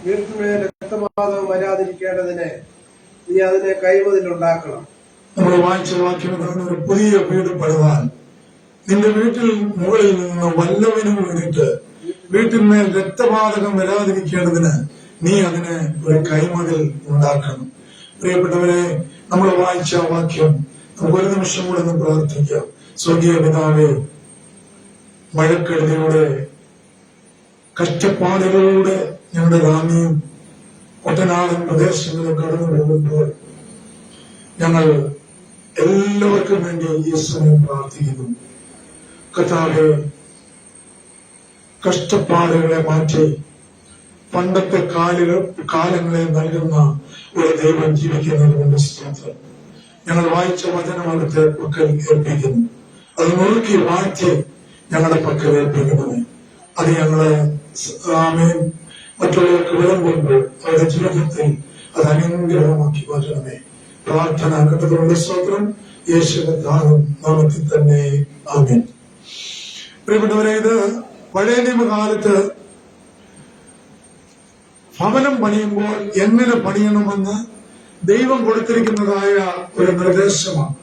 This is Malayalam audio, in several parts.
വീട്ടിന്മേൽ രക്തപാതകം വരാതിരിക്കേണ്ടതിന് നീ അതിനെ കൈമതിലുണ്ടാക്കണം. നമ്മൾ വായിച്ച വാക്യമാണ്, ഒരു പുതിയ വീട് പണിതാൽ നിന്റെ വീട്ടിൽ മുകളിൽ നിന്ന് വല്ലവനും വീണിട്ട് വീട്ടിന്മേൽ രക്തപാതകം വരാതിരിക്കേണ്ടതിന് നീ അതിന് ഒരു കൈമതിൽ ഉണ്ടാക്കണം. പ്രിയപ്പെട്ടവരെ, നമ്മൾ വായിച്ച വാക്യം നമുക്ക് ഒരു നിമിഷം കൂടെ ഒന്ന് പ്രാർത്ഥിക്കാം. സ്വർഗീയ പിതാവേ, മഴക്കെടുതിയുടെ കഷ്ടപ്പാടുകളിലൂടെ ഞങ്ങളുടെ റാന്നിയും ഒറ്റനാടൻ പ്രദേശങ്ങളും കടന്നു പോകുമ്പോൾ ഞങ്ങൾ എല്ലാവർക്കും വേണ്ടി ഈ സമയം പ്രാർത്ഥിക്കുന്നു. കർത്താവേ, കഷ്ടപ്പാടുകളെ മാറ്റി പണ്ടത്തെ കാലങ്ങളെ നൽകുന്ന ഒരു ദൈവം ജീവിക്കുന്നത് കൊണ്ട് സ്തോത്രം. ഞങ്ങൾ വായിച്ച വചനം അവിടുത്തെ പക്കൽ ഏൽപ്പിക്കുന്നു. അത് മുറുക്കി മാറ്റി ഞങ്ങളുടെ പക്കൽ ഏൽപ്പിക്കുന്നത് അത് ഞങ്ങളെ മറ്റുള്ളവർക്ക് വിളമ്പുമ്പോൾ അവരുടെ ജീവിതത്തിൽ അത് അനുഗ്രഹമാക്കി മാറ്റണമേ. പ്രാർത്ഥന കേട്ടതുകൊണ്ട് സ്തോത്രം. യേശുവിന്റെ നാമത്തിൽ തന്നെ ആമേൻ. പ്രിയപ്പെട്ടവരെ, ഇത് പഴയ നിയമകാലത്ത് ഭവനം പണിയുമ്പോൾ എങ്ങനെ പണിയണമെന്ന് ദൈവം കൊടുത്തിരിക്കുന്നതായ ഒരു നിർദ്ദേശമാണ്.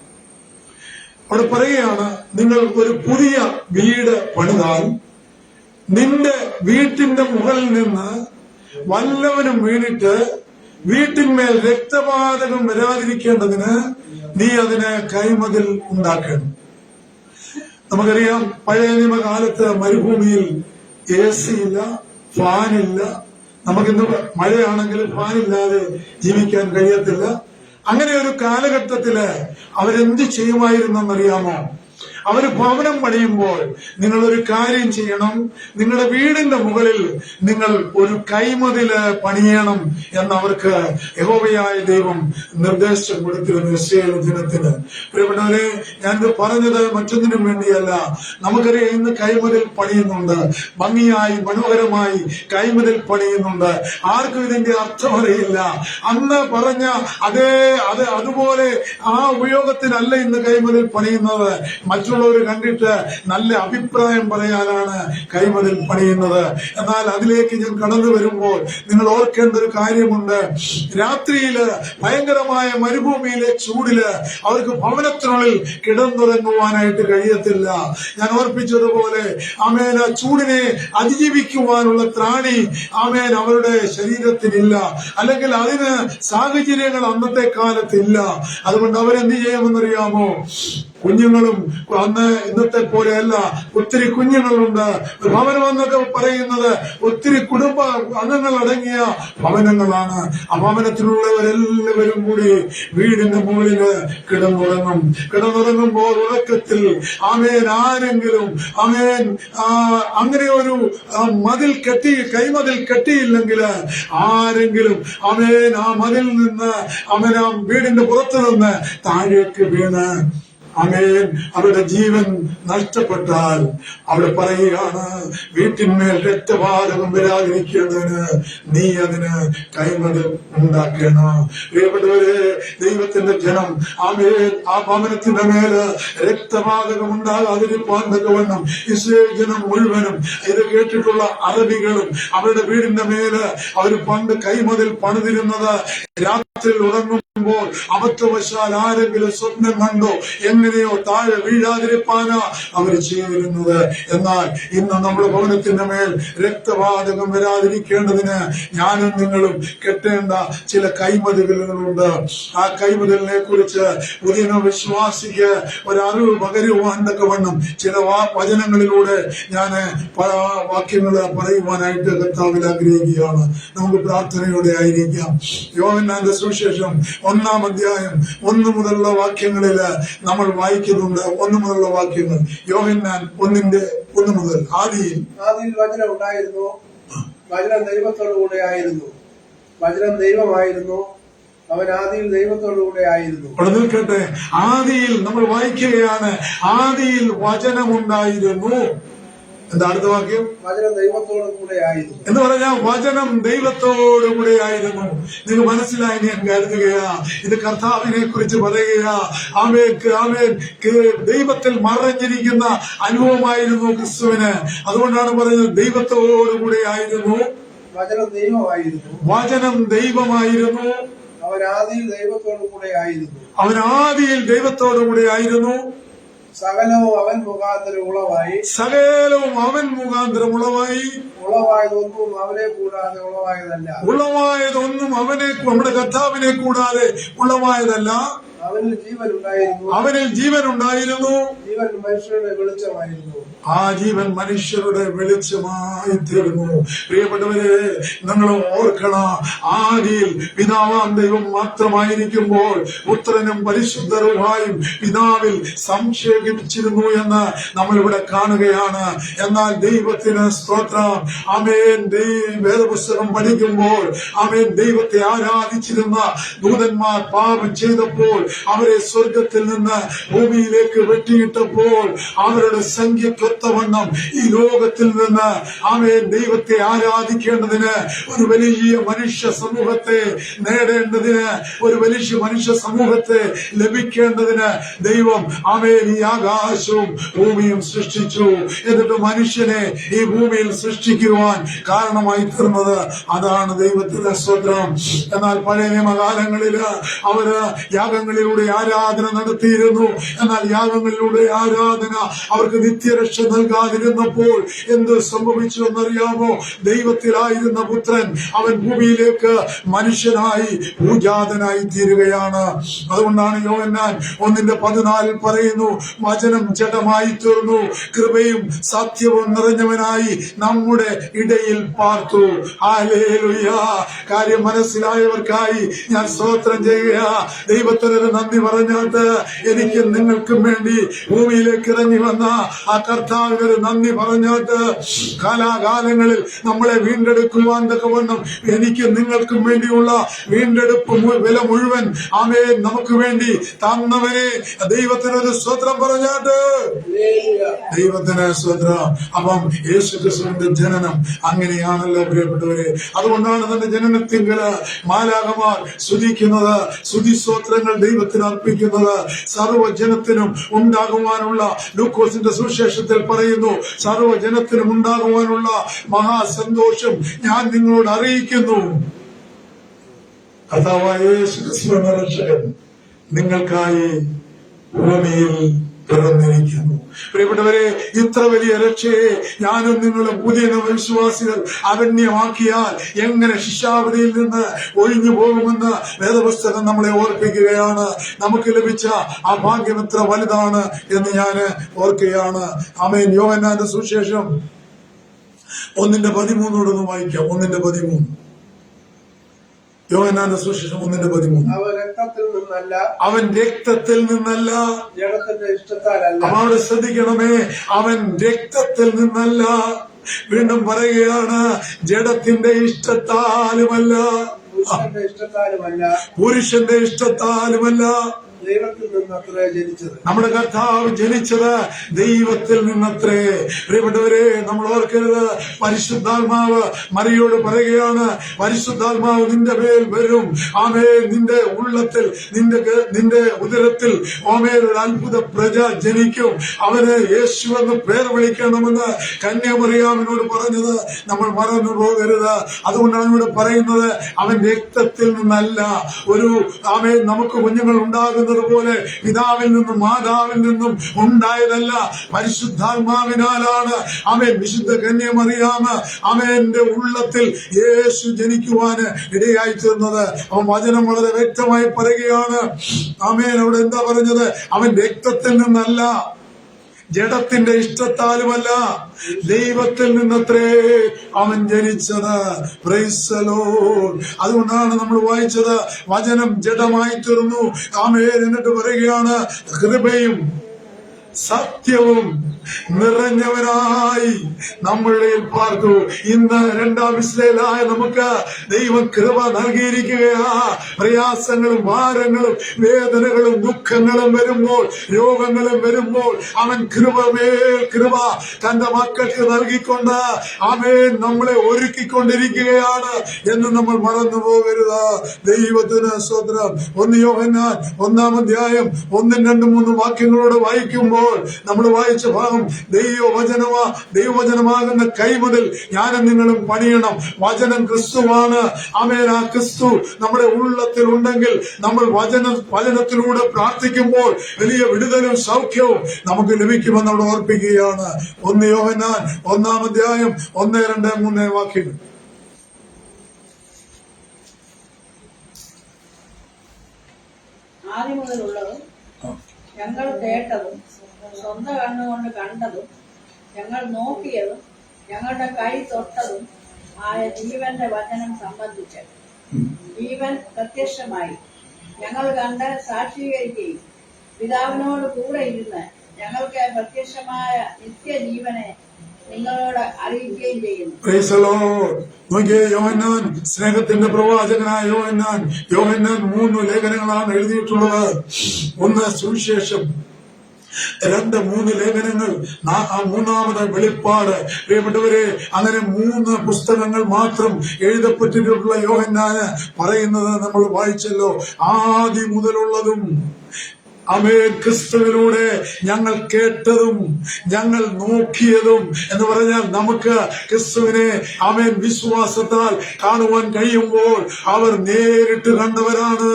അവിടെ പറയുകയാണ്, നിങ്ങൾ ഒരു പുതിയ വീട് പണിതാൽ നിന്റെ വീട്ടിന്റെ മുകളിൽ നിന്ന് വല്ലവനും വീണിട്ട് വീട്ടിന്മേൽ രക്തപാതകം വരാതിരിക്കേണ്ടതിന് നീ അതിന് കൈമതിൽ ഉണ്ടാക്കണം. നമുക്കറിയാം, പഴയ നിയമകാലത്ത് മരുഭൂമിയിൽ AC ഇല്ല, ഫാനില്ല. നമുക്കിന്ന് മഴയാണെങ്കിൽ ഫാനില്ലാതെ ജീവിക്കാൻ കഴിയത്തില്ല. അങ്ങനെ ഒരു കാലഘട്ടത്തില് അവരെന്ത് ചെയ്യുമായിരുന്നെന്നറിയാമോ? അവര് ഭവനം പണിയുമ്പോൾ നിങ്ങളൊരു കാര്യം ചെയ്യണം. നിങ്ങളുടെ വീടിന്റെ മുകളിൽ നിങ്ങൾ ഒരു കൈമതില് പണിയണം എന്നവർക്ക് യഹോവയായ ദൈവം നിർദ്ദേശം കൊടുത്തിരുന്നു ഇസ്രായേൽ ജനത്തിന്. പ്രിയപ്പെട്ടവരെ, ഞാനിത് പറഞ്ഞത് മറ്റൊന്നിനും വേണ്ടിയല്ല. നമുക്കറിയാം, ഇന്ന് കൈമതിൽ പണിയുന്നുണ്ട്, ഭംഗിയായി മനോഹരമായി കൈമതിൽ പണിയുന്നുണ്ട്. ആർക്കും ഇതിന്റെ അർത്ഥം അറിയില്ല. അന്ന് പറഞ്ഞ അതുപോലെ ആ ഉപയോഗത്തിനല്ല ഇന്ന് കൈമതിൽ പണിയുന്നത്. മറ്റുള്ളവർ കണ്ടിട്ട് നല്ല അഭിപ്രായം പറയാനാണ് കൈമതിൽ പണിയുന്നത്. എന്നാൽ അതിലേക്ക് ഞാൻ കടന്നു വരുമ്പോൾ നിങ്ങൾ ഓർക്കേണ്ട ഒരു കാര്യമുണ്ട്. രാത്രിയില് ഭയങ്കരമായ മരുഭൂമിയിലെ ചൂടില് അവർക്ക് ഭവനത്തിനുള്ളിൽ കിടന്നുറങ്ങുവാനായിട്ട് കഴിയത്തില്ല. ഞാൻ ഓർപ്പിച്ചതുപോലെ ചൂടിനെ അതിജീവിക്കുവാനുള്ള ത്രാണി അവരുടെ ശരീരത്തിനില്ല, അല്ലെങ്കിൽ അതിന് സാഹചര്യങ്ങൾ അന്നത്തെ കാലത്തില്ല. അതുകൊണ്ട് അവരെന്ത് ചെയ്യുമെന്നറിയാമോ? കുഞ്ഞുങ്ങളും അന്ന് ഇന്നത്തെ പോലെയല്ല, ഒത്തിരി കുഞ്ഞുങ്ങളുണ്ട്. ഭവനം എന്നൊക്കെ പറയുന്നത് ഒത്തിരി കുടുംബ അംഗങ്ങൾ അടങ്ങിയ ഭവനങ്ങളാണ്. ആ ഭവനത്തിലുള്ളവരെല്ലാവരും കൂടി വീടിന്റെ മുകളില് കിടന്നുറങ്ങുമ്പോൾ ഉറക്കത്തിൽ ആരെങ്കിലും അങ്ങനെ ഒരു കൈമതിൽ കെട്ടിയില്ലെങ്കിൽ ആരെങ്കിലും ആ മതിൽ നിന്ന് ആ വീടിന്റെ പുറത്തു നിന്ന് താഴേക്ക് വീണ് അവരുടെ ജീവൻ നഷ്ടപ്പെട്ടാൽ അവിടെ പറയുകയാണ്, വീട്ടിന്മേൽ രക്തപാതകം വരാതിരിക്കേണ്ടതിന് നീ അതിന് കൈമതിൽ ഉണ്ടാക്കണം. പ്രിയപ്പെട്ടവരെ, ദൈവത്തിന്റെ ജനം ആ ഭവനത്തിന്റെ മേല് രക്തപാതകം ഉണ്ടാകാതിരിക്കാൻ തക്കവണ്ണം ഇസ്രായേൽ ജനം മുഴുവനും ഇത് കേട്ടിട്ടുള്ള അറബികളും അവരുടെ വീടിന്റെ മേല് അവർ പണ്ട് കൈമതിൽ പണിതിരുന്നത് രാത്രിയിൽ ഉറങ്ങുമ്പോൾ അബദ്ധവശാൽ ആരെങ്കിലും സ്വപ്നം കണ്ടോ എങ്ങനെയോ താഴെ വീഴാതിരിപ്പാനാ അവർ ചെയ്തിരുന്നത്. എന്നാൽ ഇന്ന് നമ്മുടെ ഭവനത്തിന്റെ മേൽ രക്തപാതകം വരാതിരിക്കേണ്ടതിന് ഞാനും നിങ്ങളും കെട്ടേണ്ട ചില കൈമതിലുകളുണ്ട്. ആ കൈമതിലിനെ കുറിച്ച് പുതിയ വിശ്വാസിക്ക് ഒരറിവ് പകരുവാൻ തക്കവണ്ണം ചില വചനങ്ങളിലൂടെ ഞാൻ വാക്യങ്ങൾ പറയുവാനായിട്ട് കർത്താവിൽ ആഗ്രഹിക്കുകയാണ്. നമുക്ക് പ്രാർത്ഥനയോടെ ആയിരിക്കാം. യോഹന്നാന്റെ സുവിശേഷം 1-ാം അധ്യായം 1 മുതലുള്ള വാക്യങ്ങളില് നമ്മൾ വായിക്കുന്നുണ്ട്. 1 മുതലുള്ള വാക്യങ്ങൾ. യോഹന്നാൻ 1:1 മുതൽ. ആദിയിൽ വചനം ഉണ്ടായിരുന്നു, വചനം ദൈവത്തോടു കൂടെ ആയിരുന്നു, വചനം ദൈവമായിരുന്നു, അവൻ ആദിയിൽ ദൈവത്തോടു കൂടെ ആയിരുന്നു. അവിടെ നിൽക്കട്ടെ. ആദിയിൽ നമ്മൾ വായിക്കുകയാണ്, ആദിയിൽ വചനമുണ്ടായിരുന്നു. എന്താ അടുത്ത വാക്യം? വചനം ദൈവത്തോടു കൂടെ ആയിരുന്നു എന്ന് പറഞ്ഞാൽ വചനം ദൈവത്തോടു കൂടെ ആയിരുന്നു. നിങ്ങൾ മനസ്സിലായി ഞാൻ കരുതുകയാ, ഇത് കർത്താവിനെ കുറിച്ച് പറയുകയാ. ദൈവത്തിൽ മറഞ്ഞിരിക്കുന്ന അനുഭവമായിരുന്നു ക്രിസ്തുവിന്. അതുകൊണ്ടാണ് പറയുന്നത് ദൈവത്തോടു കൂടെ ആയിരുന്നു, വചനം ദൈവമായിരുന്നു. വചനം ദൈവമായിരുന്നു. അവൻ ആദിയിൽ ദൈവത്തോടു കൂടെ ആയിരുന്നു. അവൻ ആദിയിൽ ദൈവത്തോടു കൂടെ ആയിരുന്നു. സകലവും അവൻ മുഖാന്തരം ഉളവായി. സകലവും അവൻ മുഖാന്തരം ഉളവായി. ഉളവായതൊന്നും അവനെ കൂടാതെ ഉളവായതല്ല. ഉളവായതൊന്നും അവനെ, നമ്മുടെ കർത്താവിനെ കൂടാതെ ഉളവായതല്ല. അവനിൽ ജീവൻ ഉണ്ടായിരുന്നു. അവനിൽ ജീവൻ ഉണ്ടായിരുന്നു. ജീവൻ മനുഷ്യരുടെ വെളിച്ചമായിരുന്നു. ആ ജീവൻ മനുഷ്യരുടെ വെളിച്ചമായി തീർന്നു. പ്രിയപ്പെട്ടവരെ, നിങ്ങൾ ഓർക്കണം, ആദിയിൽ പിതാവാം ദൈവം മാത്രമായിരിക്കുമ്പോൾ പുത്രനും പരിശുദ്ധരുമായും പിതാവിൽ സംക്ഷേപിച്ചിരുന്നു എന്ന് നമ്മൾ ഇവിടെ കാണുകയാണ്. എന്നാൽ ദൈവത്തിന് സ്തോത്രം. ആമേൻ. വേദപുസ്തകം പഠിക്കുമ്പോൾ ആമേൻ, ദൈവത്തെ ആരാധിച്ചിരുന്ന ദൂതന്മാർ പാപം ചെയ്തപ്പോൾ അവരെ സ്വർഗത്തിൽ നിന്ന് ഭൂമിയിലേക്ക് വെട്ടിയിട്ടപ്പോൾ അവരുടെ സംഖ്യക്കൊത്തവണ്ണം ഈ ലോകത്തിൽ നിന്ന് ആമേൻ ദൈവത്തെ ആരാധിക്കേണ്ടതിന് ഒരു വലിയ മനുഷ്യ സമൂഹത്തെ നേടേണ്ടതിന്, ഒരു വലിയ മനുഷ്യ സമൂഹത്തെ ലഭിക്കേണ്ടതിന് ദൈവം ആമേൻ ഈ ആകാശവും ഭൂമിയും സൃഷ്ടിച്ചു. എന്നിട്ട് മനുഷ്യനെ ഈ ഭൂമിയിൽ സൃഷ്ടിക്കുവാൻ കാരണമായി തീർന്നത് അതാണ് ദൈവത്തിന്റെ സ്തോത്രം. എന്നാൽ പഴയ നിയമകാലങ്ങളില് അവര് യാഗങ്ങളിലൂടെ ആരാധന നടത്തിയിരുന്നു. എന്നാൽ യാഗങ്ങളിലൂടെ ആരാധന അവർക്ക് നിത്യരക്ഷ നൽകാതിരുന്നപ്പോൾ എന്ത് സംഭവിച്ചു എന്നറിയാമോ? ദൈവത്തിലായിരുന്ന പുത്രൻ അവൻ ഭൂമിയിലേക്ക് മനുഷ്യനായി പൂജാതനായി തീരുകയാണ്. അതുകൊണ്ടാണ് യോഹന്നാൻ 1:14 പറയുന്നു, വചനം ജഡമായി തീർന്നു, കൃപയും സത്യവും നിറഞ്ഞവനായി നമ്മുടെ ഇടയിൽ പാർത്തു. ഹല്ലേലൂയ. കാര്യം മനസ്സിലായവർക്കായി ഞാൻ സ്തോത്രം ചെയ്യുക. ദൈവത്തിനൊരു നന്ദി പറഞ്ഞാട്ട് എനിക്ക് നിങ്ങൾക്കും വേണ്ടി ഭൂമിയിലേക്ക് ഇറങ്ങി വന്ന ആ കർത്താവിനൊരു നന്ദി പറഞ്ഞാട്ട് കാലാകാലങ്ങളിൽ നമ്മളെ വീണ്ടെടുക്കുവാൻ തക്കവണ്ണം എനിക്ക് നിങ്ങൾക്കും വേണ്ടിയുള്ള വീണ്ടെടുപ്പ് വില മുഴുവൻ ആമേൻ നമുക്ക് വേണ്ടി തന്നവനെ ദൈവത്തിനൊരു സ്തോത്രം പറഞ്ഞാട്ട്. ദൈവത്തിന് സ്തോത്രം. അപ്പം യേശുക്രിസ്തുവിന്റെ ജനനം അങ്ങനെയാണല്ലോ പ്രിയപ്പെട്ടവരെ. അതുകൊണ്ടാണ് തന്റെ ജനനത്തിങ്കല് മാലാഖമാർ സ്തുതിക്കുന്നത്, സ്തുതിസ്തോത്രങ്ങൾ ദൈവത്തിന് അർപ്പിക്കുന്നത്. സർവ്വജനത്തിനും ഉണ്ടാകുവാനുള്ള, ലൂക്കോസിന്റെ സുവിശേഷത്തിൽ പറയുന്നു, സർവ്വജനത്തിനും ഉണ്ടാകുവാനുള്ള മഹാസന്തോഷം ഞാൻ നിങ്ങളോട് അറിയിക്കുന്നു. കർത്താവായ യേശുക്രിസ്തു എന്ന രക്ഷകൻ നിങ്ങൾക്കായി ഭൂമിയിൽ പിറന്നിരിക്കുന്നു. പ്രിയപ്പെട്ടവരെ, ഇത്ര വലിയ രക്ഷയെ ഞാനും നിങ്ങളും പുതിയ വിശ്വാസികൾ അഗണ്യമാക്കിയാൽ എങ്ങനെ ശിക്ഷാവധിയിൽ നിന്ന് ഒഴിഞ്ഞു പോകുമെന്ന് വേദപുസ്തകം നമ്മളെ ഓർപ്പിക്കുകയാണ്. നമുക്ക് ലഭിച്ച ആ ഭാഗ്യം എത്ര വലുതാണ് എന്ന് ഞാൻ ഓർക്കുകയാണ്. ആമേൻ. യോഹന്നാന്റെ സുവിശേഷം 1:13 വായിക്കാം. 1:13. യോഹന്നാന്റെ സുവിശേഷം 1:13. അവൻ രക്തത്തിൽ നിന്നല്ല, ജഡത്തിന്റെ ഇഷ്ടത്താലല്ല. അവിടെ ശ്രദ്ധിക്കണമേ, അവൻ രക്തത്തിൽ നിന്നല്ല. വീണ്ടും പറയുകയാണ്, ജഡത്തിന്റെ ഇഷ്ടത്താലുമല്ല, പുരുഷന്റെ ഇഷ്ടത്താലുമല്ല, ദൈവത്തിൽ നിന്നത്രേ ജനിച്ചത്. നമ്മുടെ കർത്താവ് ജനിച്ചത് ദൈവത്തിൽ നിന്നത്രേ. പ്രിയപ്പെട്ടവരെ, നമ്മൾ ഓർക്കരുത്, പരിശുദ്ധാത്മാവ് മറിയോട് പറയുകയാണ്, പരിശുദ്ധാത്മാവ് നിന്റെ മേൽ വരും. ആമേ, നിന്റെ ഉള്ളത്തിൽ, നിന്റെ ഉദരത്തിൽ ആമേ ഒരു അത്ഭുത പ്രജ ജനിക്കും. അവന് യേശു എന്ന് പേർ വിളിക്കണമെന്ന് കന്യാമറിയാമിനോട് പറഞ്ഞത് നമ്മൾ മറന്നു പോകരുത്. അതുകൊണ്ടാണ് ഇവിടെ പറയുന്നത്, അവൻ രക്തത്തിൽ നിന്നല്ല. ഒരു ആമേ നമുക്ക് കുഞ്ഞുങ്ങൾ ഉണ്ടാകുന്നത് പോലെ പിതാവിൽ നിന്നും മാതാവിൽ നിന്നും ഉണ്ടായതല്ല, പരിശുദ്ധാത്മാവിനാലാണ്. ആമേൻ. വിശുദ്ധ കന്യമറിയാമ് ആമേന്റെ ഉള്ളത്തിൽ യേശു ജനിക്കുവാന് ഇടയായി തീർന്നത്. അവൻ വചനം വളരെ വ്യക്തമായി പറയുകയാണ്. ആമേൻ. അവിടെ എന്താ പറഞ്ഞത്? അവൻ രക്തത്തിൽ നിന്നല്ല, ജഡത്തിന്റെ ഇഷ്ടത്താലുമല്ല, ദൈവത്തിൽ നിന്നത്രേ അവൻ ജനിച്ചത്. Praise the Lord. അതുകൊണ്ടാണ് നമ്മൾ വായിച്ചത്, വചനം ജഡമായി തീർന്നു. ആമേൻ. എന്നിട്ട് പറയുകയാണ്, കൃപയും സത്യവും നിറഞ്ഞവനായി നമ്മളുടെ പാർത്തു. ഇന്ന് 2-ാം ഇസ്രായേലായ നമുക്ക് ദൈവം കൃപ നൽകിയിരിക്കുകയാ. പ്രയാസങ്ങളും ഭാരങ്ങളും വേദനകളും ദുഃഖങ്ങളും വരുമ്പോൾ, രോഗങ്ങളും വരുമ്പോൾ അവൻ കൃപമേൽ കൃപ തന്റെ മക്കൾക്ക് നൽകിക്കൊണ്ട് അവൻ നമ്മളെ ഒരുക്കിക്കൊണ്ടിരിക്കുകയാണ് എന്ന് നമ്മൾ മറന്നു പോകരുത്. ദൈവത്തിന് സ്തോത്രം. 1 യോഹന്നാൻ 1-ാം അധ്യായം 1, 2, 3 വാക്യങ്ങളോട് വായിക്കുമ്പോൾ വായിക്കുമ്പോൾ നമ്മൾ വായിച്ച ഭാഗം ദൈവവചനമാകുന്ന കൈമുതൽ ഞാനും നിങ്ങളും പണിയണം. വചനം ക്രിസ്തുവാണ്. ആമേൻ. ആ ക്രിസ്തു നമ്മുടെ ഉള്ളത്തിൽ ഉണ്ടെങ്കിൽ നമ്മൾ വചനത്തിലൂടെ പ്രാർത്ഥിക്കുമ്പോൾ വലിയ വിടുതലും സൗഖ്യവും നമുക്ക് ലഭിക്കുമെന്ന് അവിടെ ഓർപ്പിക്കുകയാണ്. 1 യോഹന്നാൻ 1-ാം അധ്യായം 1, 2, 3 വാക്യങ്ങൾ. ആദ്യം മുതലുള്ളതും ഞങ്ങൾ കേട്ടതും സ്വന്തം കണ്ണുകൊണ്ട് കണ്ടതും ഞങ്ങൾ നോക്കിയതും ഞങ്ങളുടെ കൈ തൊട്ടതും ആയ ജീവന്റെ വചനം സംബന്ധിച്ച് ജീവൻ പ്രത്യക്ഷമായി ഞങ്ങൾ കണ്ട് സാക്ഷീകരിക്കുകയും പിതാവിനോട് കൂടെ ഇരുന്ന് ഞങ്ങൾക്ക് പ്രത്യക്ഷമായ നിത്യജീവനെ നിങ്ങളോട് അറിയിക്കുകയും ചെയ്യുന്നു. യോഹന്നാൻ, സ്നേഹത്തിന്റെ പ്രവാചകനായ യോഹന്നാൻ 3 ലേഖനങ്ങളാണ് എഴുതിയിട്ടുള്ളത്. 1 സുവിശേഷം, 2, 3 ലേഖനങ്ങൾ, 3-ാമത് വെളിപ്പാട്. പ്രിയപ്പെട്ടവരെ, അങ്ങനെ 3 പുസ്തകങ്ങൾ മാത്രം എഴുതപ്പെട്ടിട്ടുള്ള യോഹന്നാന് പറയുന്നത് നമ്മൾ വായിച്ചല്ലോ. ആദി മുതലുള്ളതും ആമേൻ ക്രിസ്തുവിലൂടെ ഞങ്ങൾ കേട്ടതും ഞങ്ങൾ നോക്കിയതും എന്ന് പറഞ്ഞാൽ നമുക്ക് ക്രിസ്തുവിനെ ആമേൻ വിശ്വാസത്താൽ കാണുവാൻ കഴിയുമ്പോൾ അവർ നേരിട്ട് കണ്ടവരാണ്.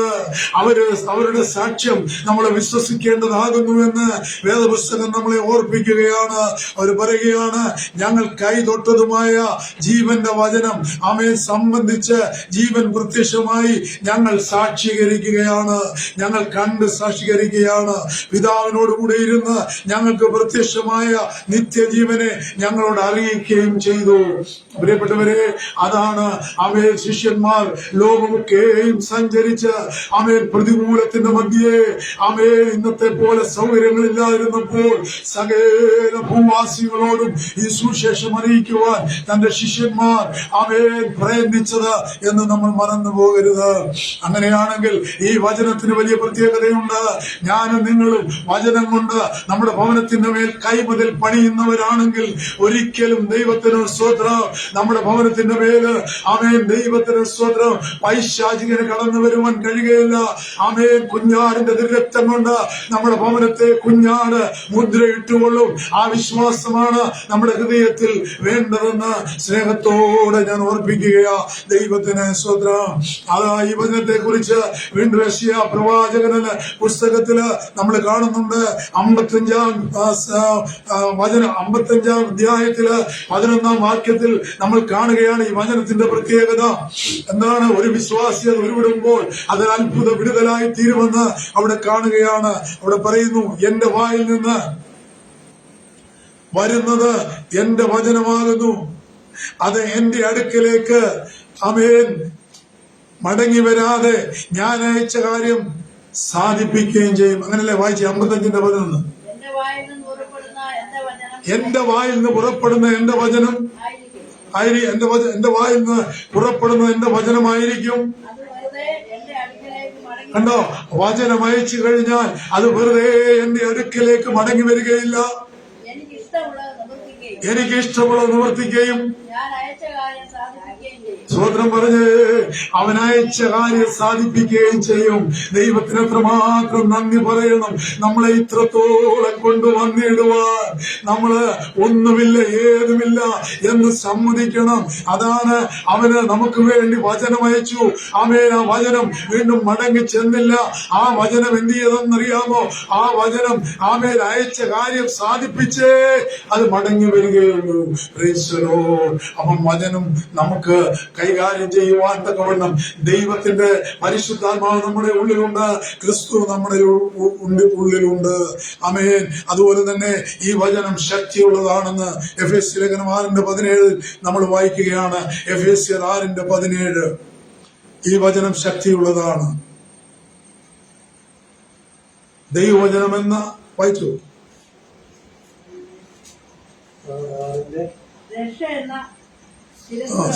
അവരുടെ സാക്ഷ്യം നമ്മൾ വിശ്വസിക്കേണ്ടതാകുന്നു എന്ന് വേദപുസ്തകം നമ്മളെ ഓർപ്പിക്കുകയാണ്. അവർ പറയുകയാണ്, ഞങ്ങൾ കൈ തൊട്ടതുമായ ജീവന്റെ വചനം ആമേൻ സംബന്ധിച്ച് ജീവൻ പ്രത്യക്ഷമായി ഞങ്ങൾ സാക്ഷീകരിക്കുകയാണ്. ഞങ്ങൾ കണ്ട് സാക്ഷീകരിക്കുക. പിതാവിനോട് കൂടെ ഇരുന്ന് ഞങ്ങൾക്ക് പ്രത്യക്ഷമായ നിത്യജീവനെ ഞങ്ങളോട് അറിയിക്കുകയും ചെയ്തു. പ്രിയപ്പെട്ടവരെ, അതാണ് ആമേൻ ശിഷ്യന്മാർ ലോകമൊക്കെയും സഞ്ചരിച്ച് ആമേൻ പ്രതികൂലത്തിന്റെ മധ്യേ ആമേൻ ഇന്നത്തെ പോലെ സൗകര്യങ്ങളില്ലാതിരുന്നപ്പോൾ സകല ഭൂവാസികളോടും ഈ സുവിശേഷം അറിയിക്കുവാൻ തന്റെ ശിഷ്യന്മാർ ആമേൻ പ്രയത്നിച്ചത് എന്ന് നമ്മൾ മറന്നു പോകരുത്. അങ്ങനെയാണെങ്കിൽ ഈ വചനത്തിന് വലിയ പ്രത്യേകതയുണ്ട്. ഞാനും നിങ്ങളും വചനം കൊണ്ട് നമ്മുടെ ഭവനത്തിന്റെ മേൽ കൈമുതൽ പണിയുന്നവരാണെങ്കിൽ ഒരിക്കലും ദൈവത്തിന് സ്തോത്രം നമ്മുടെ ഭവനത്തിന്റെ മേല് ആമേൻ ദൈവത്തിന് സ്തോത്രം പൈശാചികന് കടന്നു വരുവാൻ കഴിയുകയില്ല. ആമേൻ കുഞ്ഞാടിന്റെ ദുരക്തം കൊണ്ട് നമ്മുടെ ഭവനത്തെ കുഞ്ഞാട് മുദ്രയിട്ടുകൊള്ളും. ആ വിശ്വാസമാണ് നമ്മുടെ ഹൃദയത്തിൽ വേണ്ടതെന്ന് സ്നേഹത്തോടെ ഞാൻ ഓർപ്പിക്കുകയാ. ദൈവത്തിന് സ്തോത്രം. അതാ ഈ വചനത്തെ കുറിച്ച് വീണ്ടും യെശയ്യാ പ്രവാചകന്റെ പുസ്തകത്തില് നമ്മൾ കാണുന്നുണ്ട്. 55-ാം അധ്യായത്തില് 11-ാം വാക്യത്തിൽ നമ്മൾ കാണുകയാണ് ഈ വചനത്തിന്റെ പ്രത്യേകത എന്താണ്. ഒരു വിശ്വാസി അത് ഉരുവിടുമ്പോൾ അത് അത്ഭുത വിടുതലായി തീരുമെന്ന് അവിടെ കാണുകയാണ്. അവിടെ പറയുന്നു, എന്റെ വായിൽ നിന്ന് വരുന്നത് എന്റെ വചനമാകുന്നു, അത് എന്റെ അടുക്കലേക്ക് ആമേൻ മടങ്ങി വരാതെ ഞാൻ അയച്ച കാര്യം സാധിപ്പിക്കുകയും ചെയ്യും. അങ്ങനല്ലേ വായിച്ച 55-ന്റെ 11. എന്റെ വായിൽ നിന്ന് പുറപ്പെടുന്ന എന്റെ വചനം എന്റെ വായിൽ നിന്ന് പുറപ്പെടുന്ന എന്റെ വചനമായിരിക്കും. കണ്ടോ, വചനം അയച്ചു കഴിഞ്ഞാൽ അത് വെറുതെ എന്റെ അടുക്കലേക്ക് മടങ്ങി വരികയില്ല. എനിക്ക് ഇഷ്ടമുള്ളത് നിവർത്തിക്കുകയും സ്വതന്ത്രം പറഞ്ഞ് അവൻ അയച്ച കാര്യം സാധിപ്പിക്കുകയും ചെയ്യും. ദൈവത്തിന് എത്രമാത്രം നന്ദി പറയണം. നമ്മളെ ഇത്രത്തോളം കൊണ്ടുവന്നിടുവാൻ നമ്മള് ഒന്നുമില്ല ഏതുമില്ല എന്ന് സമ്മതിക്കണം. അതാണ് അവന് നമുക്ക് വേണ്ടി വചനം അയച്ചു. ആമേൻ. ആ വചനം വീണ്ടും മടങ്ങി ചെന്നില്ല. ആ വചനം എന്ത് ചെയ്തെന്നറിയാമോ? ആ വചനം ആമേൻ അയച്ച കാര്യം സാധിപ്പിച്ചേ അത് മടങ്ങി വരികയുള്ളൂ. അവൻ വചനം നമുക്ക് കൈകാര്യം ചെയ്യുവാൻ തക്കവണ്ണം ദൈവത്തിന്റെ പരിശുദ്ധാത്മാവ് നമ്മുടെ ഉള്ളിലുണ്ട്, ക്രിസ്തു നമ്മുടെ ഉള്ളിലുണ്ട്. ആമേൻ. അതുപോലെ തന്നെ ഈ വചനം ശക്തിയുള്ളതാണെന്ന് എഫേസ്യ ലേഖനം 6:17 നമ്മൾ വായിക്കുകയാണ്. എഫേസ്യർ 6:17 ഈ വചനം ശക്തിയുള്ളതാണ്. ദൈവവചനമെന്ന് വായിച്ചു. രക്ഷ എന്ന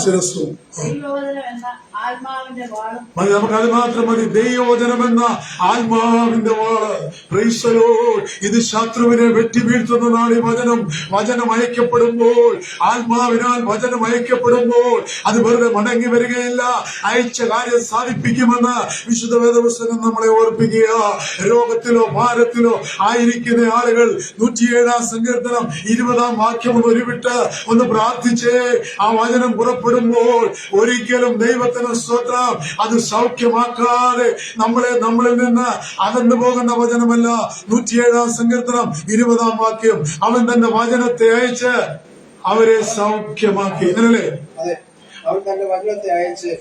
ശിരസ്സും. ദൈവവചനം എന്ന ആത്മാവിന്റെ വാളും. മതി, നമുക്ക് അത് മാത്രം മതി. ദൈവവചനമെന്ന ആത്മാവിന്റെ വാള്. Praise the Lord. ഇത് ശത്രുവിനെ വെട്ടി വീഴ്ത്തുന്നതാണ് ഈ വചനം. വചനം അയക്കപ്പെടുമ്പോൾ, ആത്മാവിനാൽ വചനം അയക്കപ്പെടുമ്പോൾ അത് വെറുതെ മടങ്ങി വരികയില്ല, അയച്ച കാര്യം സാധിപ്പിക്കുമെന്ന് വിശുദ്ധ വേദപുസ്തകം നമ്മളെ ഓർപ്പിക്കുക. രോഗത്തിലോ ഭാരത്തിലോ ആയിരിക്കുന്ന ആളുകൾ 107 സങ്കീർത്തനം 20 വാക്യം ഒന്ന് ഉരുവിട്ട് ഒന്ന് പ്രാർത്ഥിച്ചേ. ആ വചനം പുറപ്പെടുമ്പോൾ ഒരിക്കലും ദൈവത്തിന് സ്തോത്രം അത് സൗഖ്യമാക്കാതെ നമ്മളിൽ നിന്ന് അകന്നു പോകുന്ന വചനമല്ല. 107 സങ്കീർത്തനം 20 വാക്യം, അവൻ തന്റെ വചനത്തെ അയച്ച് അവരെ സൗഖ്യമാക്കി. അങ്ങനല്ലേ? അതെ, അവൻ തന്റെ വചനത്തെ അയച്ച്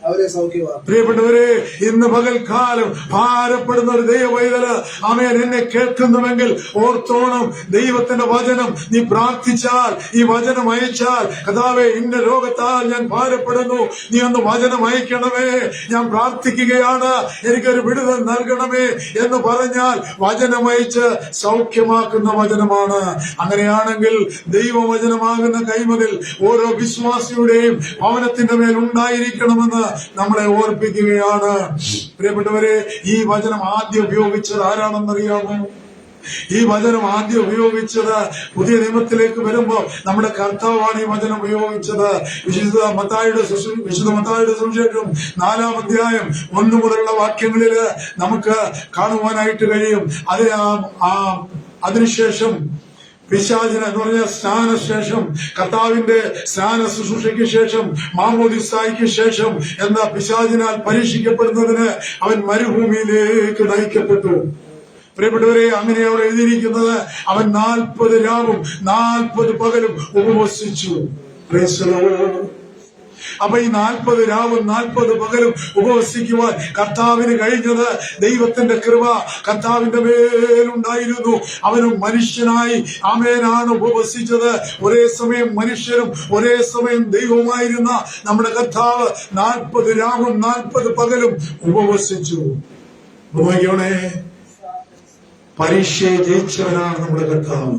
അവരെ സൗഖ്യമാക്കും. പ്രിയപ്പെട്ടവരെ, ഇന്ന് പകൽക്കാലം ഭാരപ്പെടുന്ന ഒരു ദൈവവൈതല് ആമേൻ എന്നെ കേൾക്കുന്നുവെങ്കിൽ ഓർത്തോണം, ദൈവത്തിന്റെ വചനം നീ പ്രാർത്ഥിച്ചാൽ, ഈ വചനം അയച്ചാൽ, കർത്താവേ ഇന്ന രോഗത്താൽ ഞാൻ ഭാരപ്പെടുന്നു, നീ ഒന്ന് വചനം അയക്കണമേ, ഞാൻ പ്രാർത്ഥിക്കുകയാണ്, എനിക്കൊരു വിടുതൽ നൽകണമേ എന്ന് പറഞ്ഞാൽ വചനം അയച്ച് സൗഖ്യമാക്കുന്ന വചനമാണ്. അങ്ങനെയാണെങ്കിൽ ദൈവവചനമാകുന്ന കൈമതിൽ ഓരോ വിശ്വാസിയുടെയും ഭവനത്തിന്റെ മേൽ ഉണ്ടായിരിക്കണമെന്ന് നമ്മളെ ഓർപ്പിക്കുകയാണ്. പ്രിയപ്പെട്ടവരെ, ഈ വചനം ആദ്യം ഉപയോഗിച്ചത് ആരാണെന്നറിയാമോ? ഈ വചനം ആദ്യം ഉപയോഗിച്ചത് പുതിയ നിയമത്തിലേക്ക് വരുമ്പോ നമ്മുടെ കർത്താവാണ് ഈ വചനം ഉപയോഗിച്ചത്. വിശുദ്ധ മത്തായിയുടെ സുവിശേഷം 4-ാം അധ്യായം 1 മുതലുള്ള വാക്യങ്ങളില് നമുക്ക് കാണുവാനായിട്ട് കഴിയും. അതിനുശേഷം പിശാചിന് എന്ന് പറഞ്ഞ സ്നാനശേഷം, കർത്താവിന്റെ സ്നാന ശുശ്രൂഷയ്ക്ക് ശേഷം, മാമോദിസായ്ക്ക് ശേഷം എന്ന പിശാചിനാൽ പരീക്ഷിക്കപ്പെടുന്നതിന് അവൻ മരുഭൂമിയിലേക്ക് നയിക്കപ്പെട്ടു. പ്രിയപ്പെട്ടവരെ, അങ്ങനെ അവിടെ എഴുതിയിരിക്കുന്നത് അവൻ 40 രാവും 40 പകലും ഉപവസിച്ചു. Praise the Lord. അപ്പൊ ഈ 40 രാവും 40 പകലും ഉപവസിക്കുവാൻ കർത്താവിന് കഴിഞ്ഞത് ദൈവത്തിന്റെ കൃപ കർത്താവിന്റെ മേലുണ്ടായിരുന്നു. അവനും മനുഷ്യനായി ആമേനാണ് ഉപവസിച്ചത്. ഒരേ സമയം മനുഷ്യരും ഒരേ സമയം ദൈവവുമായിരുന്ന നമ്മുടെ കർത്താവ് 40 രാവും 40 പകലും ഉപവസിച്ചു. നോക്കിയോണേ, പരീക്ഷയെ ജയിച്ചവനാണ് നമ്മുടെ കർത്താവ്.